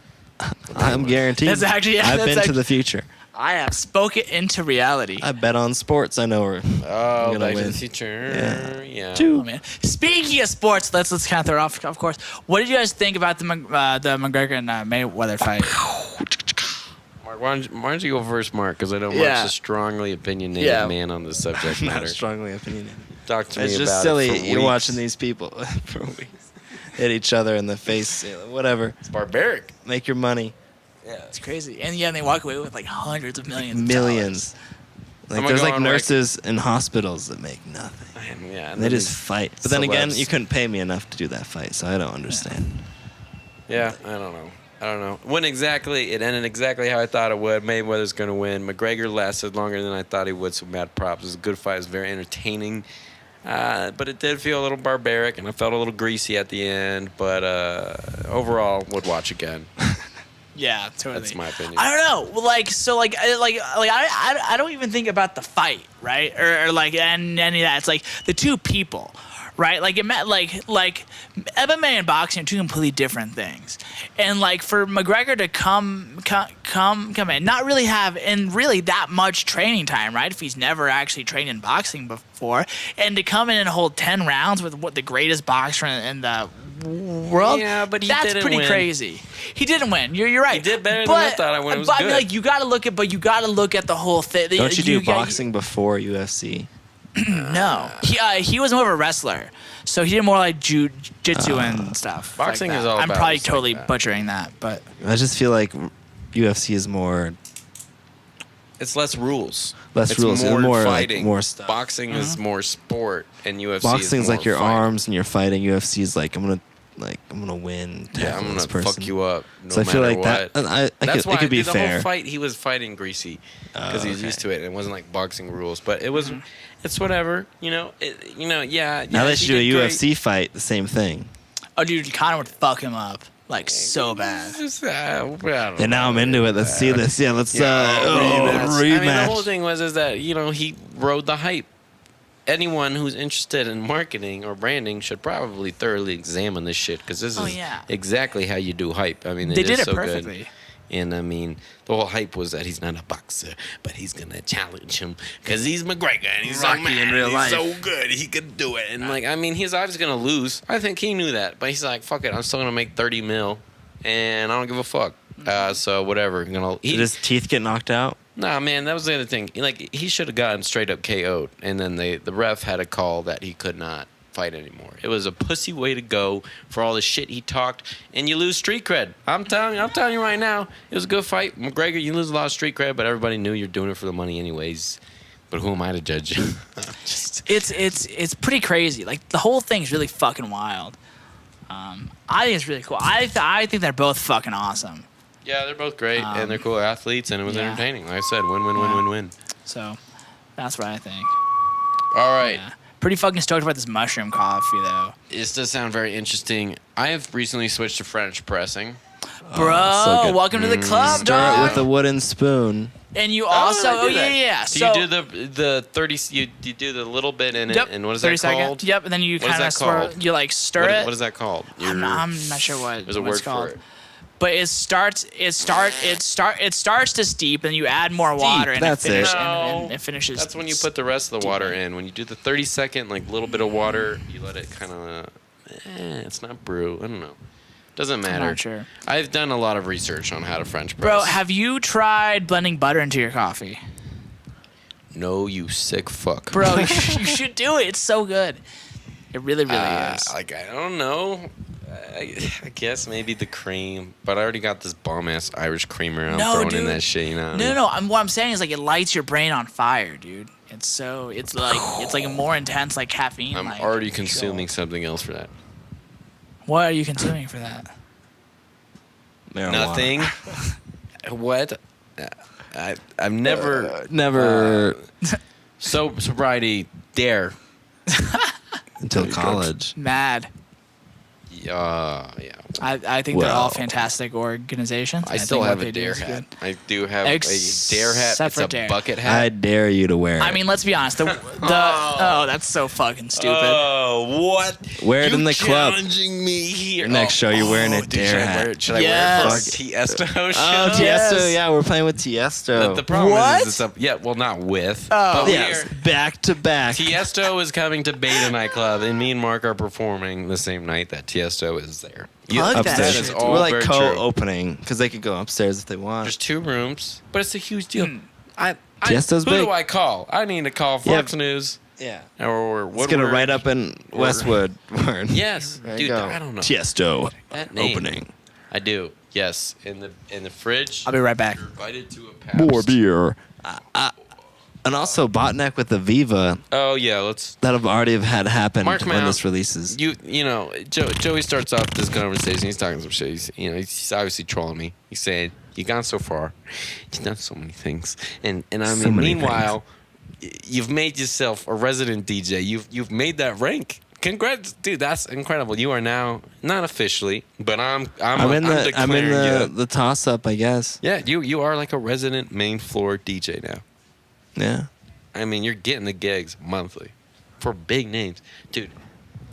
I'm guaranteed. That's actually. I've been to the future. I have spoken into reality. I bet on sports. I know we're gonna Back to win. the Future. Yeah. Oh, man. Speaking of sports, let's kind of throw it off. Of course, what did you guys think about the McGregor and Mayweather fight? Mark, why don't you go first, Mark? Because I know Yeah. Mark's a strongly opinionated man on this subject Not matter. strongly opinionated. Talk to me It's about just it silly. for You're weeks. watching these people for weeks hit each other in the face. Whatever. It's barbaric. Make your money. Yeah. It's crazy. And they walk away with like hundreds of millions. of Millions. I'm Like gonna there's go like on nurses in hospitals that make nothing. Yeah. And they just fight. But then again, celebs. you couldn't pay me enough to do that fight, so I don't understand. Yeah, I don't know. It ended exactly how I thought it would. Mayweather's going to win. McGregor lasted longer than I thought he would, so mad props. It was a good fight. It was very entertaining. But it did feel a little barbaric, and I felt a little greasy at the end. But overall, would watch again. Yeah, totally. That's my opinion. I don't know. I don't even think about the fight, right? Or like and any of that. It's like the two people, right? Like it meant like MMA and boxing are two completely different things. And like for McGregor to come in, not really have really that much training time, right? If he's never actually trained in boxing before, and to come in and hold 10 rounds with what the greatest boxer in the world. Yeah, but that's didn't pretty win. crazy. He didn't win. You're right. He did better than I thought I would. It was but I mean, good. like you got to look at the whole thing. Don't you do boxing before UFC? No, he was more of a wrestler, so he did more like jiu-jitsu and stuff. Boxing like is that. all I'm about probably just like totally that. butchering that, but I just feel like UFC is more It's less rules. Less it's rules, more more, like, fighting. more stuff. Boxing is more sport, and UFC boxing's is more like your fighting. arms and you're fighting. UFC is like I'm gonna win. Yeah, I'm tackle gonna this person. fuck you up. No So I feel matter like what. that. That's why it could be the fair. whole fight he was fighting greasy because he was okay. used to it. And it wasn't like boxing rules, but it was. It's whatever. Yeah. Now they should do a he did great. UFC fight. The same thing. oh, dude, Conor would fuck him up like so bad. It's just, I don't And now I'm know. into it. Let's see this. Yeah, let's rematch. rematch. I mean, the whole thing was that he rode the hype. Anyone who's interested in marketing or branding should probably thoroughly examine this shit because this is exactly how you do hype. I mean, They did is it so perfectly. Good. And I mean, the whole hype was that he's not a boxer, but he's gonna challenge him because he's McGregor and he's Rocky so mad, in real he's life. so good, he could do it. And like, I mean, he's obviously gonna lose. I think he knew that, but he's like, fuck it, I'm still gonna make 30 mil, and I don't give a fuck. So whatever. Did his teeth get knocked out? Nah, man, that was the other thing. Like, he should have gotten straight up KO'd, and then the ref had a call that he could not fight anymore. It was a pussy way to go for all the shit he talked, and you lose street cred. I'm telling you right now, it was a good fight. McGregor, you lose a lot of street cred, but everybody knew you're doing it for the money anyways. But who am I to judge you? It's pretty crazy. Like the whole thing's really fucking wild. I think it's really cool. I think they're both fucking awesome. Yeah, they're both great, and they're cool athletes, and it was entertaining. Like I said, win. So that's what I think. All right. Yeah. Pretty fucking stoked about this mushroom coffee though. This does sound very interesting. I have recently switched to French pressing. Bro, so good. welcome to the club, Stir dog. it with a wooden spoon. And you also, yeah. So you do the 30. You do the little bit in it, Yep, and what is 30 that seconds. called? Yep, and then you What is kind of that stir. called? You like stir it. What is that called? I'm not sure what There's a what word it's called. for it. But it starts to steep, and you add more water, and that's it, it. and it finishes. That's when you put the rest of the water in. When you do the 30-second, like little bit of water, you let it kind of. It's not brew. I don't know. Doesn't matter. I'm not sure. I've done a lot of research on how to French press. Bro, have you tried blending butter into your coffee? No, you sick fuck. Bro, you should do it. It's so good. It really is. Like, I don't know. I guess maybe the cream, but I already got this bomb ass Irish creamer. I'm throwing in that shit, you know. No. What I'm saying is like it lights your brain on fire, dude. It's like a more intense like caffeine. I'm already consuming something else for that. What are you consuming for that? Marijuana. Nothing. What? I've Never sobriety dare. until college. Mad. Yeah. I think they're all Well, fantastic organizations. I still think have what a they do dare is hat. good. I do have a dare hat. Except It's for a dare. bucket I hat. dare you to wear it. I mean, let's be honest. That's so fucking stupid. Oh, what? Wear it in the club. Challenging me here. Next show, you're wearing a dude, dare should I hat. wear it? Should I wear Yes. it for our Tiesto show? Oh, Tiesto, Yes. yeah, we're playing with Tiesto. The problem What? is, well, not with. Oh. but yes, back to back. Tiesto is coming to Beta nightclub, and me and Mark are performing the same night that Tiesto is there. Plug that Upstairs. shit. is all We're like very true. co-opening because they could go upstairs if they want. There's 2 rooms, but it's a huge deal. Tiesto's who big. do I call? I need to call Fox News Yeah. or Let's get it Woodward. right up in Westwood. Yes, There you dude. go. I don't know Tiesto that name. opening. I do. Yes, in the fridge. I'll be right back. You're invited to a Pabst. More beer. And also Botneck with Aviva. Oh yeah, let's. That'll already have had happened Mark when Mount. this releases. You know, Joey starts off this conversation. He's talking some shit. He's obviously trolling me. He's saying you gone so far, you've done so many things, and I So mean, many meanwhile, you've made yourself a resident DJ. You've made that rank. Congrats, dude. That's incredible. You are now not officially, but I'm in declaring you. the toss up, I guess. Yeah, you are like a resident main floor DJ now. Yeah. I mean, you're getting the gigs monthly for big names. Dude,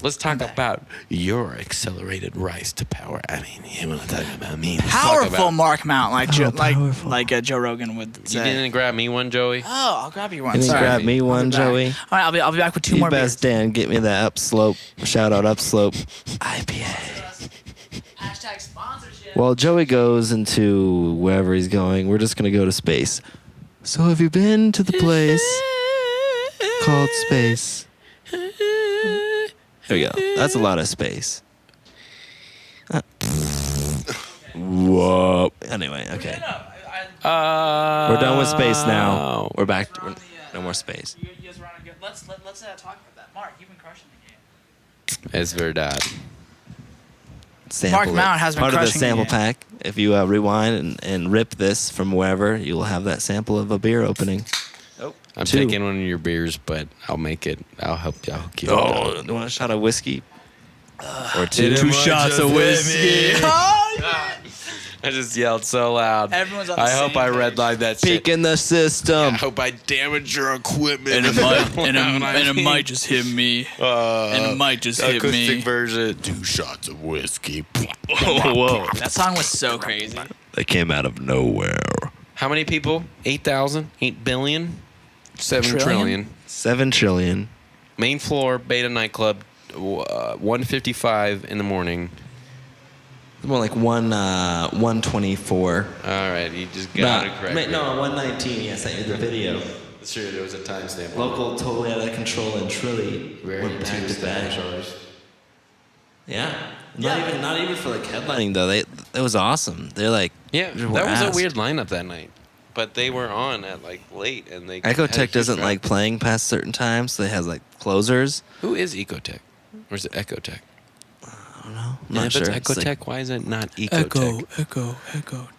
let's talk about your accelerated rise to power. I mean, you want to talk about me? Let's talk Powerful about- Mark Mount, powerful. like Joe Rogan would You say. didn't grab me one, Joey? Oh, I'll grab you one. You didn't Sorry. grab me I'll one, be back. Joey? All right, I'll be back with 2 You more best, beers. Dan. Get me that upslope. Shout out upslope. IPA. Hashtag sponsorship. While Joey goes into wherever he's going, we're just going to go to space. So have you been to the place called space? There we go. That's a lot of space. Whoa. Anyway, okay. We're done with space now. We're back. No more space. You guys were on a good. Let's talk about that. Mark, you've been crushing the game. It's verdad. Sample Mark it. Mount has been part of the crushing the sample game. pack. If you rewind and rip this from wherever, you will have that sample of a beer opening. I'm 2. taking one of your beers, but I'll make it. I'll help you. I'll keep it. Oh, you want a shot of whiskey? Or 2? 2 shots of whiskey. I just yelled so loud. Everyone's on the I hope same I page. redlined that shit. Peek in the system. I hope I damage your equipment. it might just hit me. And it might just hit acoustic me. version. 2 shots of whiskey. Whoa. That song was so crazy. They came out of nowhere. How many people? 8,000? 8 billion? 7 Trillion? trillion. 7 trillion. Main floor, Beta nightclub, 1:55 in the morning. More like 124. All right, you just got it correct. No, 119. Yes, I sent you the video. Sure, there was a timestamp. Local totally out of control and Trilly Very went back to Tuesday. back. Yeah. Not even for like headlining though. It was awesome. They're like Yeah, they that were was ass. a weird lineup that night. But they were on at like late, and they had a Ecotec huge doesn't crowd. like playing past certain times, so they has like closers. Who is Ecotec? Or is it Ecotec? I don't know. I'm Yeah, not if sure. it's It's like- Ecotec, why is it not Ecotec? Echo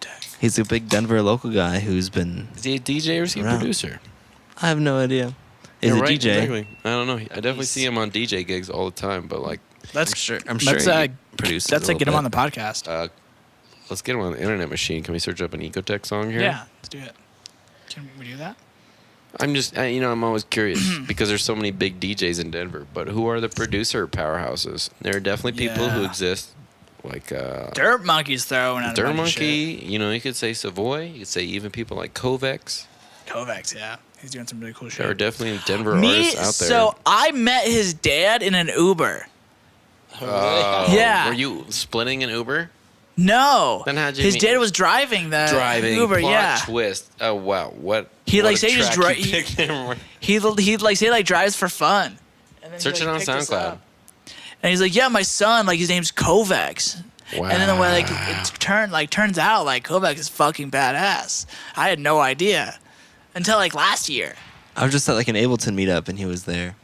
tech. he's a big Denver local guy who's been. Is he a DJ or is he a Around. producer? I have no idea. He's Yeah, a right, DJ. Exactly. I don't know. I definitely see him on DJ gigs all the time, but like I'm sure. Let's he produces. let's a get him little on the podcast. let's get him on the internet machine. Can we search up an Ecotec song here? Yeah, let's do it. Can we do that? I'm just, I'm always curious because there's so many big DJs in Denver. But who are the producer powerhouses? There are definitely people who exist, like Dirt Monkey's throwing out a Dirt bunch of Monkey. shit. You could say Savoy. You could say even people like Kovacs. Kovacs, yeah, he's doing some really cool shit. There are definitely Denver artists out there. So I met his dad in an Uber. Yeah. Were you splitting an Uber? No. Then how'd you his meet? dad was driving the Uber. Plot Yeah. twist. Oh wow. What? He what like a say he just track drives. you picked him. He like say like drives for fun. And then Search he, it on picked us SoundCloud. up. And he's like, yeah, my son, like his name's Kovacs. Wow. And then the way it turns out like Kovacs is fucking badass. I had no idea until like last year. I was just at like an Ableton meetup and he was there.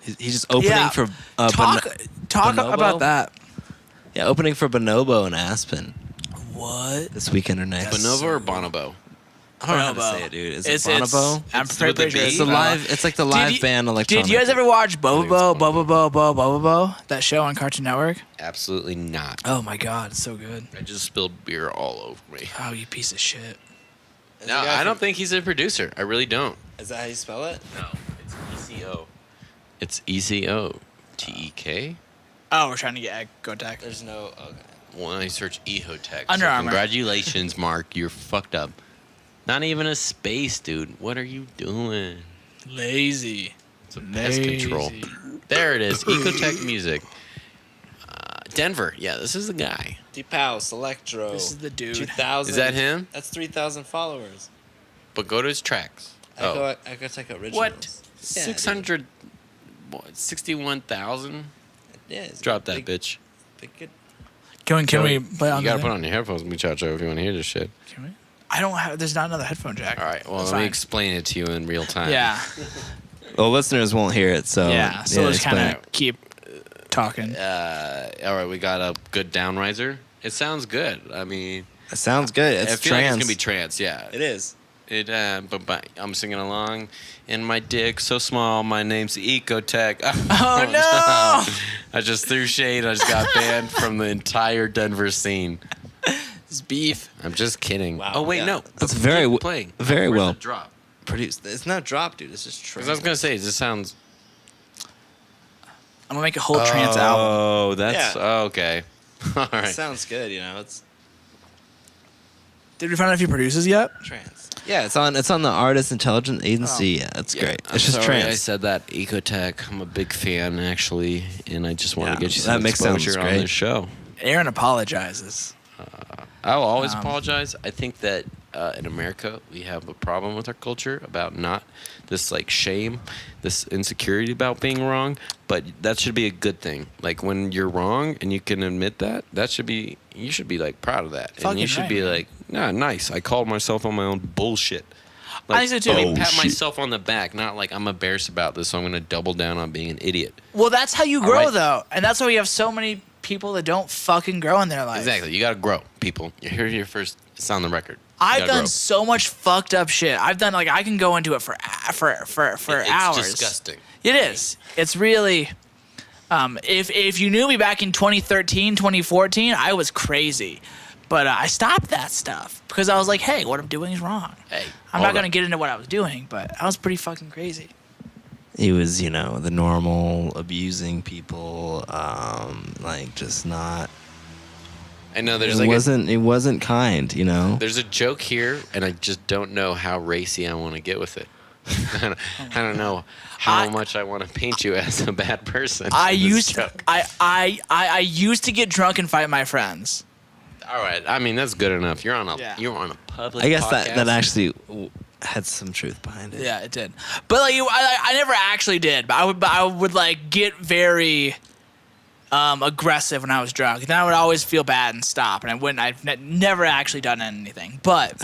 He's just opening for talk Bonobo? about that. Yeah, opening for Bonobo and Aspen What? this weekend or next. Bonobo or Bonobo? I don't know how to Bonobo. say it, dude. Is It's- it Bonobo? I'm It's pretty with a sure B? It's the live. It's like the live band electronic. Did you guys ever watch Bobo, I think it's Bobo, that show on Cartoon Network? Absolutely not. Oh my god, it's so good. I just spilled beer all over me. Oh, you piece of shit. No, I don't think he's a producer. I really don't. Is that how you spell it? No, it's ECO. It's ECOTEK. Oh, we're trying to get Ecotec. There's no. Okay. When I search Ecotec. Under Armour. Congratulations, Mark. You're fucked up. Not even a space, dude. What are you doing? Lazy. It's a pest control. There it is. Ecotec Music. Denver. Yeah, this is the guy. Deep House, Electro. This is the dude. 2000. Is that him? That's 3,000 followers. But go to his tracks. Oh. Ecotec Originals. What? Yeah, 661,000? Yeah. It's Drop that, big, bitch. big- Can we You play on gotta the put on your headphones, muchacho, if you want to hear this shit. Can we? I don't have. There's not another headphone jack. All right. Well, That's let me fine. explain it to you in real time. Yeah. Well, listeners won't hear it, so Yeah. So let's explain kind it. of keep talking. All right. We got a good downriser. It sounds good. I mean, It sounds good. It's I feel like trance. it's gonna be trance. Yeah. It is. But I'm singing along, and my dick so small. My name's Ecotec. Oh no! I just threw shade. I just got banned from the entire Denver scene. It's beef. I'm just kidding. Wow. Oh wait, Yeah. no. That's very Keep playing. very Where's well the drop. produced. It's not drop, dude. It's just Because trance. I was gonna say, it just sounds. I'm gonna make a whole trance album. Oh, that's Yeah. okay. All It right. sounds good, you know. It's Did we find out if he produces yet? trance. Yeah, it's on the Artist Intelligence Agency. Yeah, it's Yeah, great. I'm It's just sorry I trance. said that. Ecotec. I'm a big fan, actually, and I just want Yeah, to get you that some mix sounds exposure on great. this show. Aaron apologizes. I will always apologize. I think that in America we have a problem with our culture about not this like shame, this insecurity about being wrong. But that should be a good thing. Like when you're wrong and you can admit that, you should be like proud of that, and Fucking you should right, be man. like, nah, nice. I called myself on my own bullshit. Like, I think so too. let me pat myself on the back, not like I'm embarrassed about this, so I'm gonna double down on being an idiot. Well, that's how you grow, right. though, and that's why we have so many people that don't fucking grow in their life. Exactly. You gotta grow, people. You're here first. It's on the record. You I've gotta done grow. so much fucked up shit. I've done like I can go into it for It's hours. disgusting. It is. It's really. If you knew me back in 2013, 2014, I was crazy, but I stopped that stuff because I was like, hey, what I'm doing is wrong. Hey, I'm hold not gonna up. get into what I was doing, but I was pretty fucking crazy. He was, the normal abusing people, like just not. I know there's It like wasn't kind, there's a joke here, and I just don't know how racy I want to get with it. I don't know how much I want to paint you as a bad person. I in this used joke. I used to get drunk and fight my friends. All right, I mean that's good enough. You're on a Yeah. public. I guess podcast. that actually had some truth behind it. Yeah, it did. But like, I never actually did. But I would like get very aggressive when I was drunk. Then I would always feel bad and stop. And I wouldn't. Never actually done anything. But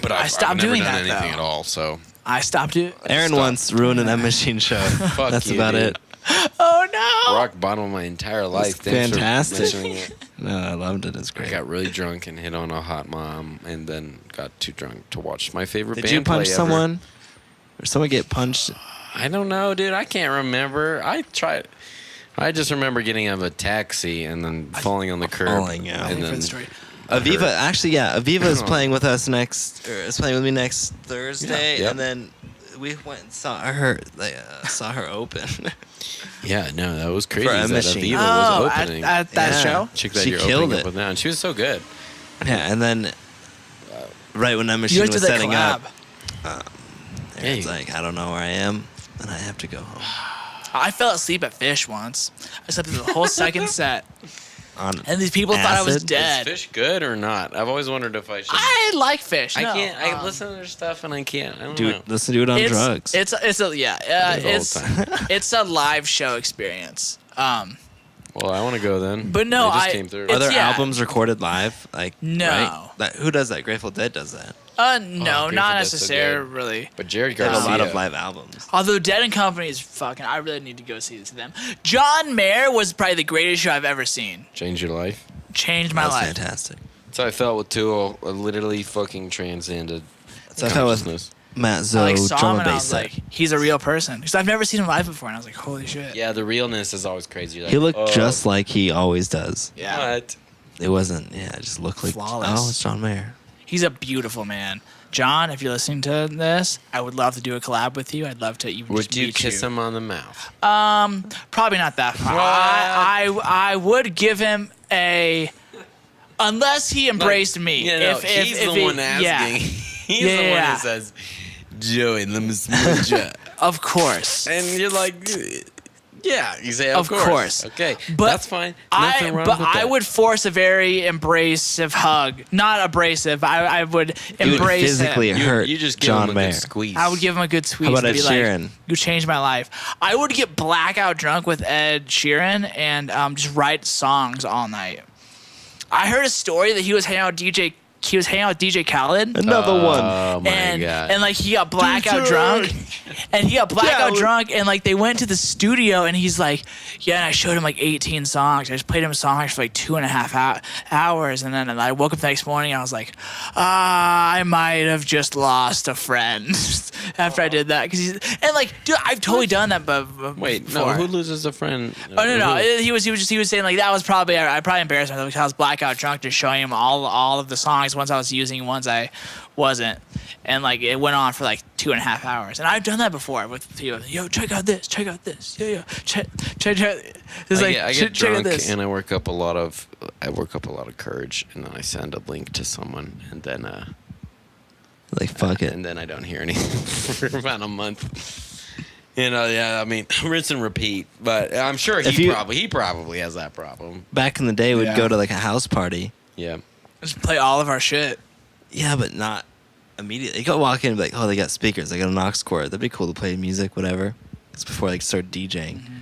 But I stopped I've never doing done that, anything though. at all. So I stopped it. Aaron Stop. once ruined an M Machine show. Fuck That's you, about dude. it. Oh no! rock bottom of my entire life. Thanks for fantastic. mentioning it. No, I loved it. It's I great. got really drunk and hit on a hot mom, and then got too drunk to watch my favorite Did band you punch play ever. someone? Or someone get punched? I don't know, dude. I can't remember. I tried. I just remember getting out of a taxi and then falling on the curb. Falling, yeah. And For then the story. Aviva, actually, yeah, Aviva is playing with us is playing with me next Thursday, Yeah. Yep. and then we went and saw her open. yeah, no, that was crazy. For a That machine. Aviva Oh, was opening. at that Yeah. show? Chick that She you're killed opening it. up with now, and she was so good. Yeah, and then right when that You machine guys did was that setting collab. up, Yeah, Aaron's you- like, I don't know where I am, and I have to go home. I fell asleep at Fish once. I slept through the whole second set. On And these people thought I was acid? dead. Is Fish good or not? I've always wondered if I should. I like Fish. I no, can't. I um, listen to their stuff and I can't. I don't Dude, know. listen to it on drugs. It's a yeah. It is all the time. It's a live show experience. Well, I want to go then. But no, They just I- came through. it's- Are there yeah. albums recorded live? Like No. right? Who does that? Grateful Dead does that. No, Grateful not Dead's so necessarily. But Jared They have Garcia. a lot of live albums. Although Dead and Company is fucking, I really need to go see them. John Mayer was probably the greatest show I've ever seen. Changed your life. Changed my That's life. fantastic. That's how I felt with Tool. I literally fucking transcended That's how I felt with consciousness. Matt I Zoe, saw him drum and and I bass was set. like, he's a real person. Because I've never seen him live before, and I was like, holy shit. Yeah, the realness is always crazy. You're He like, looked oh, just like he always does. Yeah. What? It wasn't, it just looked like, Flawless. oh, it's John Mayer. He's a beautiful man. John, if you're listening to this, I would love to do a collab with you. I'd love to even Would just you meet kiss you. him on the mouth? Probably not that far. What? I would give him a, unless he embraced me. You know, if he's the he- one asking. Yeah, He's the one Yeah. who says, Joey, let me smooch ya." of course. And you're like, yeah. You say, Of course. Okay, But that's fine. Nothing wrong with that. I would force a very abrasive hug. Not abrasive. I would You would embrace physically him. hurt You just give John him a Mayer. good squeeze. I would give him a good squeeze. How about and Ed be Sheeran? Like, you changed my life. I would get blackout drunk with Ed Sheeran and just write songs all night. I heard a story that he was hanging out with DJ Khaled. Another one. Oh my and god. and like he got blackout drunk, and like they went to the studio and he's like, yeah, and I showed him like 18 songs. I just played him songs for like 2.5 hours, and then I woke up the next morning and I was like, I might have just lost a friend after I did that and like, dude, I've totally done that, but Wait, before. no. Who loses a friend? Oh no! Who- He was saying like that was probably I probably embarrassed myself because I was blackout drunk, just showing him all of the songs. Ones I was using, ones I wasn't, and like it went on for like 2.5 hours. And I've done that before with people. Yo, check out this. Yo, check. It's like I check get out drunk this. and I work up a lot of courage, and then I send a link to someone, and then Like, fuck it. and then I don't hear anything for about a month. Yeah, I mean, rinse and repeat. But I'm sure If he you- probably has that problem. Back in the day, we'd Yeah. go to like a house party. Yeah. Just play all of our shit. Yeah, but not immediately. You go walk in and be like, oh, they got speakers. They got an aux cord. That'd be cool to play music, whatever. It's before they start DJing. Mm-hmm.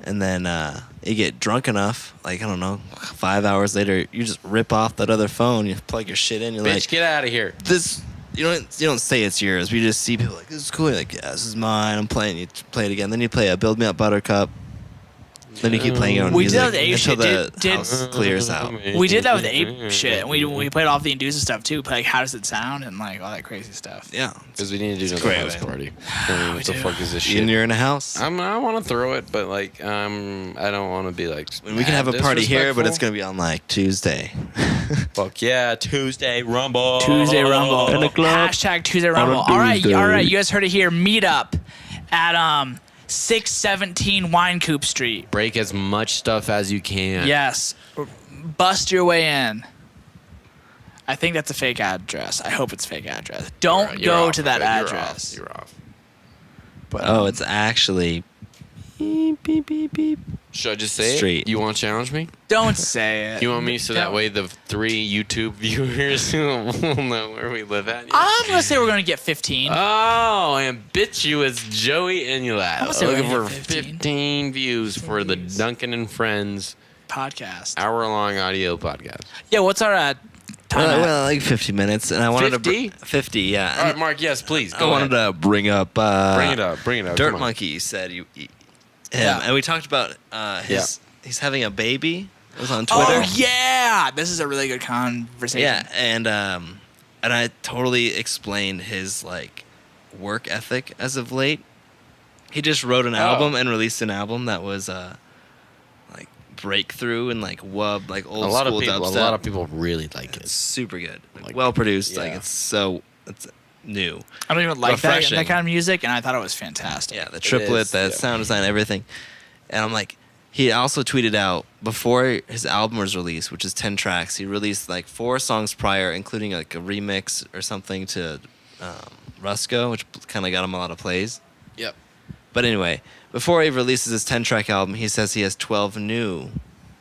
And then you get drunk enough, like, I don't know, 5 hours later, you just rip off that other phone. You plug your shit in. You're Bitch, like, get out of here. this. You don't say it's yours. We just see people like, this is cool. You're like, yeah, this is mine. I'm playing. You play it again. Then you play a Build Me Up Buttercup. Then you keep playing your own We did music that with Ape until shit. the Did- house clears out. We did that with Ape shit. And we played all the Inducive stuff too. Played like How Does It Sound and like all that crazy stuff. Yeah. Because we need to do another great, house man. party. I mean, what the do. fuck is this And shit? you're in a house. I want to throw it, but like, I don't want to be like. We can have a party here, but it's disrespectful. going to be on like Tuesday. Fuck yeah, Tuesday Rumble. Tuesday Rumble. In the club. Hashtag Tuesday Rumble. On a All right. Tuesday. You guys heard it here. Meet up at 617 Wine Coop Street. Break as much stuff as you can. Yes. Bust your way in. I think that's a fake address. I hope it's a fake address. Don't You're go off, to that you're address. Off. You're off. But, Oh, it's actually beep, beep, beep, beep. Should I just say Street. it? You want to challenge me? don't say it. You want me so that way the 3 YouTube viewers will know where we live at? I'm going to say we're going to get 15. Oh, ambitious Joey Inulat. gonna say we're Looking gonna for get 15 views for the Duncan and Friends Podcast. hour-long audio podcast. Yeah, what's our time at? Well, like 50 minutes. And I wanted 50? to... 50, yeah. All right, And Mark, yes, please. I Go wanted ahead. to bring up... Bring it up. Dirt Come on. Monkey said him. Yeah. And we talked about he's having a baby. It was on Twitter. Oh, yeah. This is a really good conversation. Yeah, and I totally explained his like work ethic as of late. He just wrote an album and released an album that was breakthrough and like wub, like old A lot school of people. dubstep. A lot of people really like It's it. super good, Like, well produced. Like yeah. it's new. I don't even like that Refreshing. kind of music, and I thought it was fantastic. Yeah, the triplet, is, the yeah. sound design, everything. And I'm like, he also tweeted out before his album was released, which is 10 tracks. He released like 4 songs prior, including like a remix or something to Rusko, which kind of got him a lot of plays. Yep. But anyway, before he releases his 10-track album, he says he has 12 new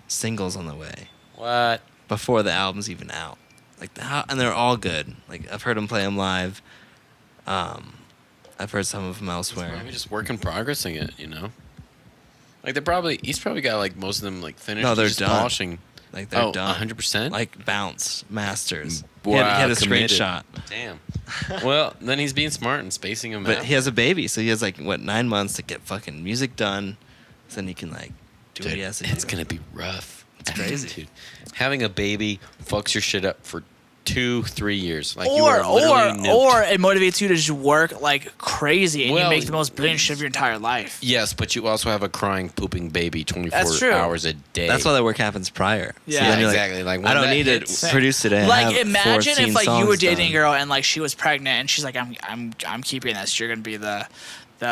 singles on the way What? before the album's even out. And they're all good. Like I've heard him play them live. I've heard some of them elsewhere. Maybe just work in progressing it, you know. Like he's probably got like most of them like finished. No, they're just done. polishing. Like they're done. 100%. Like Bounce Masters. Wow, he had a committed. screenshot. Damn. Well, then he's being smart and spacing them But out. he has a baby, so he has like 9 months to get fucking music done. So then he can like do what he has to do. It's gonna be rough. It's crazy. Dude. Having a baby fucks your shit up for 2-3 years. Like you Or are literally nuked. or it motivates you to just work like crazy, and you Well, make the most brilliant shit of your entire life. Yes, but you also have a crying, pooping baby 24 That's true. hours a day. That's why the work happens prior. Yeah, then you're exactly. Like, when I don't that need to hits- produce today. I Like have imagine 14 if like you were songs dating a done. girl and like she was pregnant and she's like I'm keeping this. You're gonna be the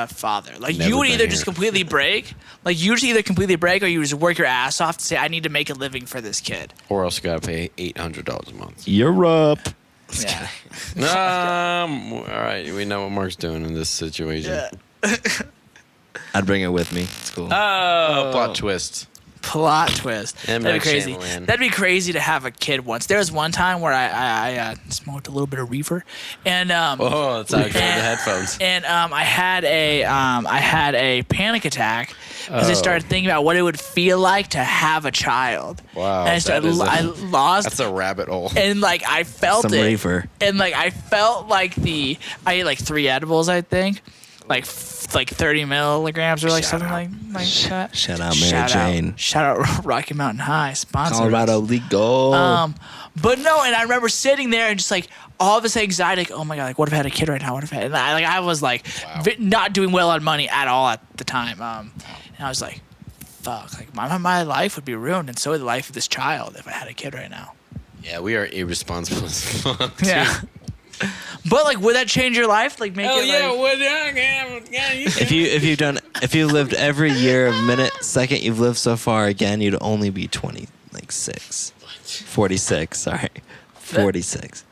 father. Like Never you would been either here. just completely break. Like you just either completely break or you just work your ass off to say I need to make a living for this kid. or else you gotta pay $800 a month. Europe. Yeah. All right, we know what Mark's doing in this situation. I'd bring it with me. It's cool. Oh, plot twist. Plot twist. M. That'd be Night crazy. Shyamalan. That'd be crazy to have a kid once. There was one time where I smoked a little bit of reefer, and Oh, that's how I got the headphones. and I had a panic attack because I Oh. started thinking about what it would feel like to have a child. Wow, And I started. I lost. That's a rabbit hole. And like I felt Some it, reefer. and like I felt like I ate like 3 edibles, I think, like 30 milligrams or like Shout something out. like that. Shout out Mary Jane. Shout out Rocky Mountain High, sponsor. Colorado legal. But no, and I remember sitting there and just like all of this anxiety, like, oh my god, like what if I had a kid right now? What if I had, and I was like not doing well on money at all at the time. And I was like, fuck, like my life would be ruined, and so would the life of this child if I had a kid right now. Yeah, we are irresponsible as fuck. Yeah. But like, would that change your life? Like, make it like, what? Yeah, you If you lived every year, minute, second you've lived so far again, you'd only be 46. Sorry, 46.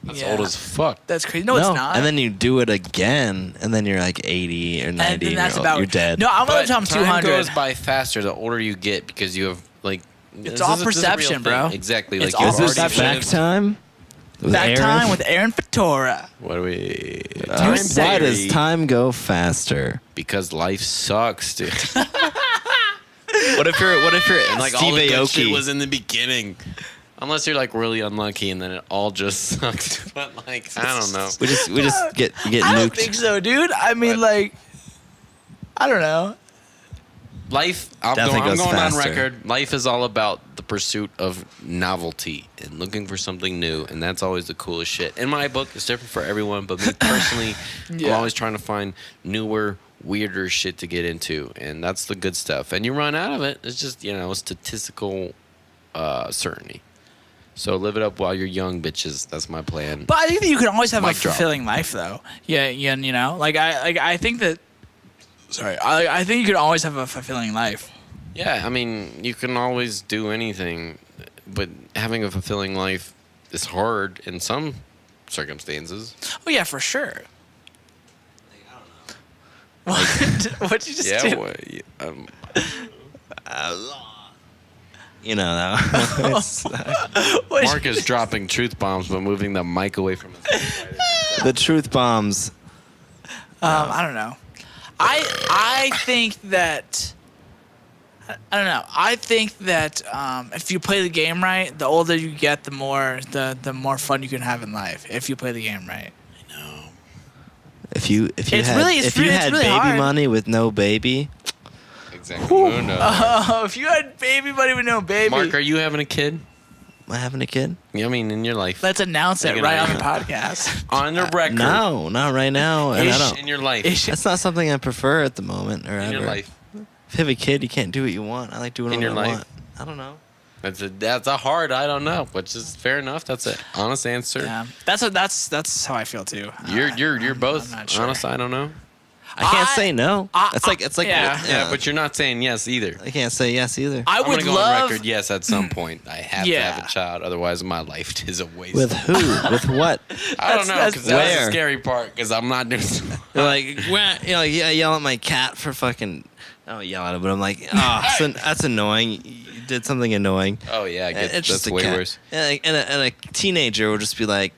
That's Yeah. old as fuck. That's crazy. No, it's not. And then you do it again, and then you're like 80 or 90, and then that's and about you're dead. No, I'm gonna tell him time 200. goes by faster the older you get because you have like. It's all perception, bro. Exactly. It's like all you've Is this already perception. fact time? With Back Aaron? time with Aaron Fatora. What do we? Why say- does time go faster? Because life sucks, dude. What if you're And like all the Steve good shit Aoki? was in the beginning. Unless you're like really unlucky and then it all just sucks. But like I don't know. We just get I don't nuked. think so, dude. I mean, What? like, I don't know. Life. I'm Definitely going goes on faster. record. Life is all about the pursuit of novelty and looking for something new, and that's always the coolest shit. In my book, it's different for everyone, but me personally, I'm Yeah. always trying to find newer, weirder shit to get into, and that's the good stuff. And you run out of it. It's just statistical certainty. So live it up while you're young, bitches. That's my plan. But I think that you can always have Mic a drop. fulfilling life, though. Yeah, you know, I think that. Sorry, I think you can always have a fulfilling life. Yeah, I mean, you can always do anything, but having a fulfilling life is hard in some circumstances. Oh yeah, for sure. What? What'd you just do? You know that. What'd Mark is dropping truth bombs, but moving the mic away from his mic. The truth bombs. I don't know. I think that. I don't know. I think that if you play the game right, the older you get, the more fun you can have in life. If you play the game right. If you It's had really- it's if you really- it's had really baby hard. money with no baby, Exactly. Who knows? Oh, if you had baby buddy with no baby, Mark, are you having a kid? am I having a kid? I mean, in your life. let's announce it Take it right out. on the podcast. On the record. No, not right now. And I Ish don't. in your life. Ish. That's not something I prefer at the moment, or In ever. your life. If you have a kid, you can't do what you want. I like doing In what your I life? want. I don't know. That's a hard I don't know, which is fair enough. That's an honest answer. Yeah, that's how I feel too. You're both I'm not sure. honest. I don't know. I can't say no. It's like yeah. But you're not saying yes either. I can't say yes either. I I'm would gonna go love. on record. Yes, at some point I have to Yeah. have a child. Otherwise, my life is a waste. With who? With what? I don't know, That's- because that's where? the scary part. Because I'm not doing. You're like, well, you know, I yell at my cat for fucking. I don't yell at it, but I'm like, that's annoying. You did something annoying. Oh yeah, I guess It's just that's a way cat. worse. And a teenager will just be like,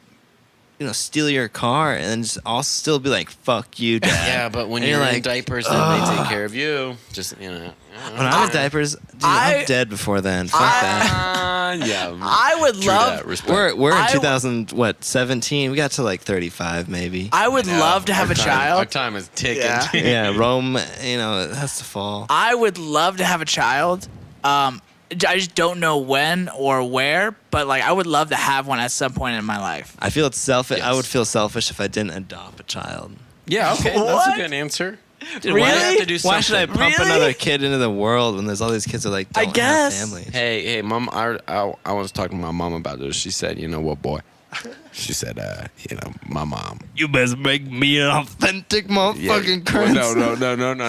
steal your car, and then just also still be like, fuck you, dad. Yeah, but when And you're in like, diapers, then they take care of you. Just when I'm in diapers, dude, I'm dead before then. Fuck that. Yeah. I would True love. that, respect. We're in I- 2017. We got to like 35 maybe. I would love to have a Our child. time is ticking. Yeah. Yeah, Rome, it has to fall. I would love to have a child. I just don't know when or where, but like I would love to have one at some point in my life. I feel it's selfish. I Yes. would feel selfish if I didn't adopt a child. Yeah, okay, that's What? a good answer. Dude, Really? why, have to do why should I something. pump Really? another kid into the world when there's all these kids that like I don't guess. have families? Hey, mom, I was talking to my mom about this. She said, you know what, boy? She said, my mom. You best make me an authentic motherfucking currency.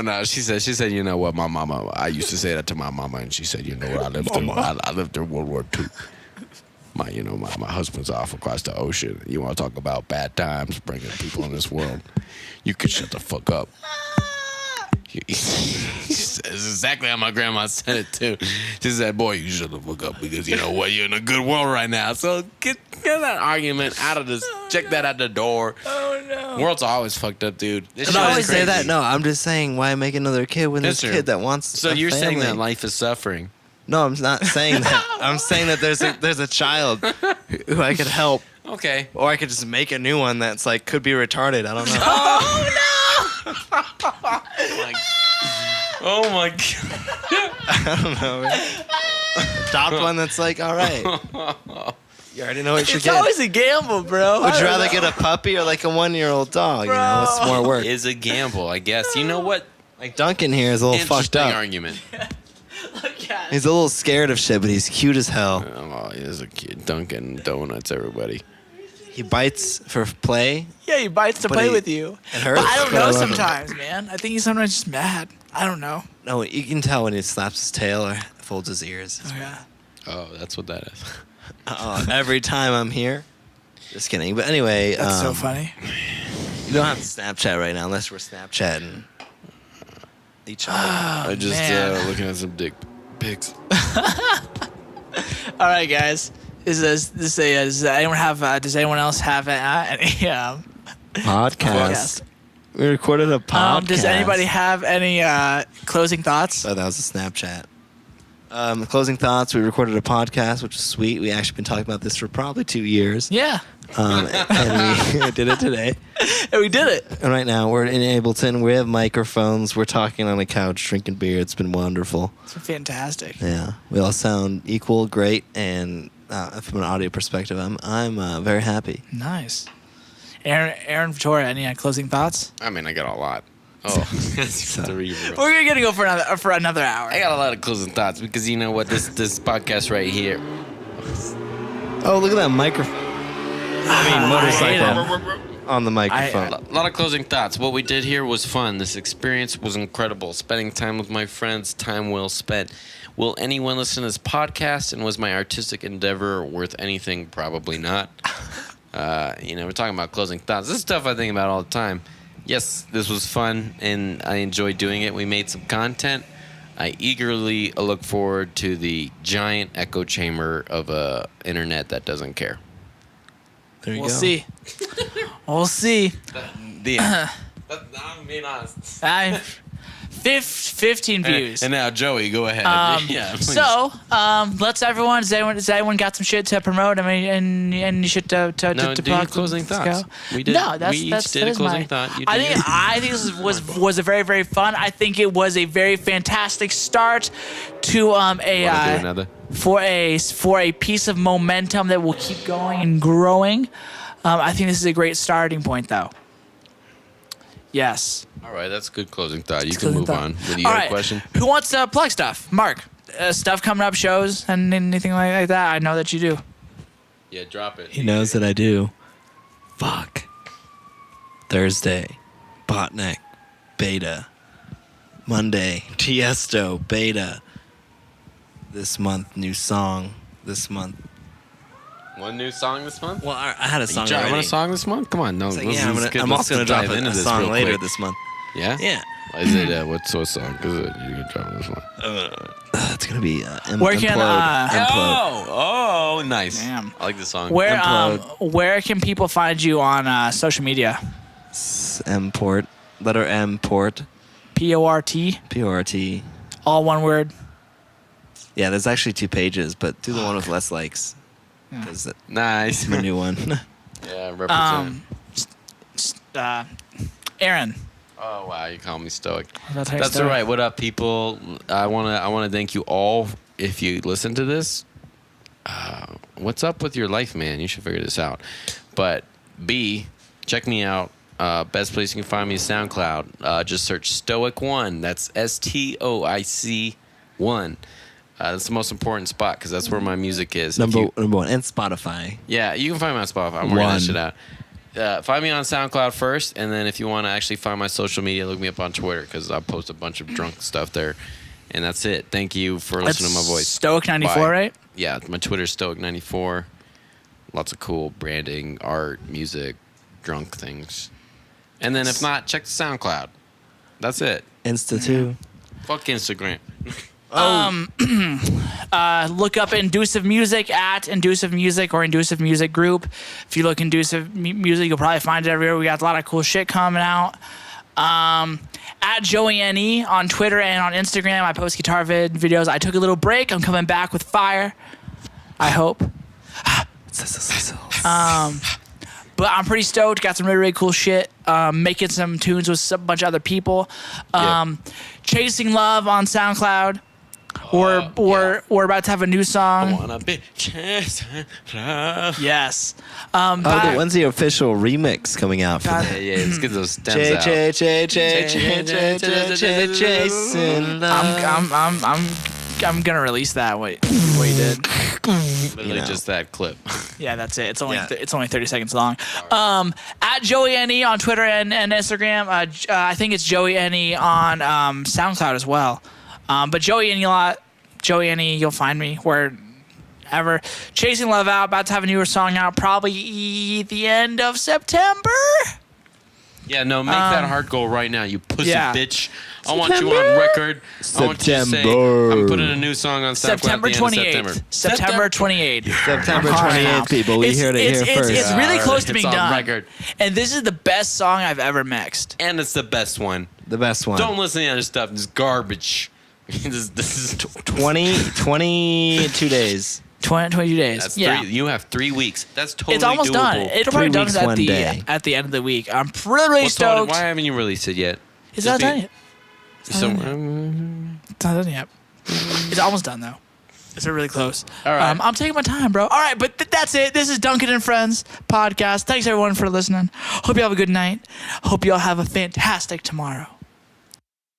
No. She said, you know what, my mama. I used to say that to my mama, and she said, you know what, I lived through World War II. My husband's off across the ocean. You want to talk about bad times bringing people in this world? You could shut the fuck up. It's exactly how my grandma said it too. She said, boy, you shut the fuck up because you know what, you're in a good world right now. So get that argument out of this. Check that out the door. Oh no. World's always fucked up, dude. This I shit is always say crazy. that. No, I'm just saying, why make another kid when there's That's a true. kid that wants So a you're saying family? that life is suffering. No, I'm not saying that. I'm saying that there's a child who I could help, Okay. or I could just make a new one that's like could be retarded. I don't know. Oh my god. I don't know. Adopt one that's like, all right. You already know what you It's get. always a gamble, bro. Would you rather get a puppy or like a 1-year-old dog? You know, what's more work? Is a gamble, I guess. You know what? Like Duncan here is a little fucked Interesting up. argument. Look at it. He's a little scared of shit, but he's cute as hell. Oh, he is a kid. Duncan Donuts, everybody. He bites for play. Yeah, he bites to But play he- with you. It hurts. But I don't but know love him. sometimes, man. I think he's sometimes just mad. I don't know. No, you can tell when he slaps his tail or folds his ears. Oh, yeah. Oh, that's what that is. Every time I'm here. Just kidding. But anyway, That's so funny. you don't have to Snapchat right now unless we're Snapchatting each other. I just man. looking at some dick pics. All right, guys. Does anyone else have any Podcast. We recorded a podcast. does anybody have any closing thoughts? Oh, that was a Snapchat. Closing thoughts. We recorded a podcast, which is sweet. We actually been talking about this for probably 2 years. Yeah. And we did it today. And we did it. And right now we're in Ableton. We have microphones. We're talking on a couch, drinking beer. It's been wonderful. It's fantastic. Yeah, we all sound equal, great, and from an audio perspective, I'm very happy. Nice. Aaron Vittoria, any closing thoughts? I mean, I got a lot. Oh, We're gonna go for another hour. I got a lot of closing thoughts because you know what? This podcast right here. Oh, look at that microphone. Motorcycle on the microphone. A lot of closing thoughts. What we did here was fun. This experience was incredible. Spending time with my friends, time well spent. Will anyone listen to this podcast? And was my artistic endeavor worth anything? Probably not. We're talking about closing thoughts. This is stuff I think about all the time. Yes, this was fun, and I enjoyed doing it. We made some content. I eagerly look forward to the giant echo chamber of a internet that doesn't care. There you We'll go. see. We'll see. The end. I'm being honest. 15 views. And now, Joey, go ahead. Yeah, please. So, let's everyone. Does anyone got some shit to promote? I mean, and you should to No, do your plug. closing Let's thoughts. go. We did. No, that's we that's each did that a is closing my- thought. You I did think yours. this was a very very fun. I think it was a very fantastic start to Wanna do another? for a piece of momentum that will keep going and growing. I think this is a great starting point, though. Yes. All right, that's a good closing thought. You It's can closing move thought. on. Did you All have right. a question? Who wants to plug stuff? Mark, stuff coming up, shows, and anything like that. I know that you do. Yeah, drop it. He knows that I do. Fuck. Thursday, Botneck, Beta. Monday, Tiesto, Beta. This month, new song. This month. One new song this month? Well, I had a song You dropping already. a song this month? Come on, no. It's like, let's- yeah, let's get- I'm let's also going to drop dive a into this song real later quick. this month. Yeah? Yeah. Is it, what's a song? Is it, you can drop this one. It's going to be Where can, Implode. Oh, nice. Damn. I like the song. Where can people find you on social media? M-Port. Letter M, Port. PORT, P-O-R-T. all one word. Yeah, there's actually 2 pages, but do the one with less likes. Because it's Nice. my new one. Yeah, represent. Aaron. Oh wow, you call me stoic. That's That's all right. What up, people? I wanna thank you all. If you listen to this, what's up with your life, man? You should figure this out. But B, check me out. Best place you can find me is SoundCloud. Just search Stoic1. That's STOIC 1. That's the most important spot because that's where my music is. Number one. And Spotify. Yeah, you can find me on Spotify. I'm working that shit out. Find me on SoundCloud first, and then if you want to actually find my social media, look me up on Twitter because I post a bunch of drunk stuff there. And that's it. Thank you for listening to my voice. Stoic94, Bye. right? Yeah, my Twitter's Stoic94. Lots of cool branding, art, music, drunk things. And then if not, check the SoundCloud. That's it. Insta too. Fuck Instagram. Look up Inducive Music at Inducive Music or Inducive Music Group. If you look Inducive Music, you'll probably find it everywhere. We got a lot of cool shit coming out. At Joey NE on Twitter and on Instagram, I post guitar videos. I took a little break. I'm coming back with fire. I hope. But I'm pretty stoked. Got some really, really cool shit. Making some tunes with a bunch of other people. Chasing Love on SoundCloud. We're about to have a new I song. wanna be chasing love. Yes. When's the official remix coming out for God. that? Yeah, let's get those stems out. Chasing love. I'm gonna release that. Wait, what you did? Literally just that clip. Yeah, that's it. It's only Yeah. it's only 30 seconds long. At Joey NE on Twitter and Instagram. I think it's Joey NE on SoundCloud as well. But Joey NE, you'll find me wherever. Chasing Love out. About to have a newer song out. Probably the end of September. Yeah, no, make that heart goal right now, you pussy yeah. bitch. I want you on record. I want you to say, I'm putting a new song on SoundCloud September at the end of 28th. September 28th. September I'm calling it 28th, out. people. We heard it here first. It's really close to It's being on done. record. And this is the best song I've ever mixed. And it's the best one. The best one. Don't listen to the other stuff. It's garbage. this is 22 days. 22 days. that's yeah. 3. You have 3 weeks. That's totally It's almost doable. done. It'll probably 3 done weeks, at one day. the end of the week. I'm really What's all- stoked. Why haven't you released it yet? It's not done yet. So, It's not done yet. It's almost done though. It's really close. All right. I'm taking my time, bro. All right, but that's it. This is Duncan and Friends podcast. Thanks everyone for listening. Hope you have a good night. Hope you all have a fantastic tomorrow.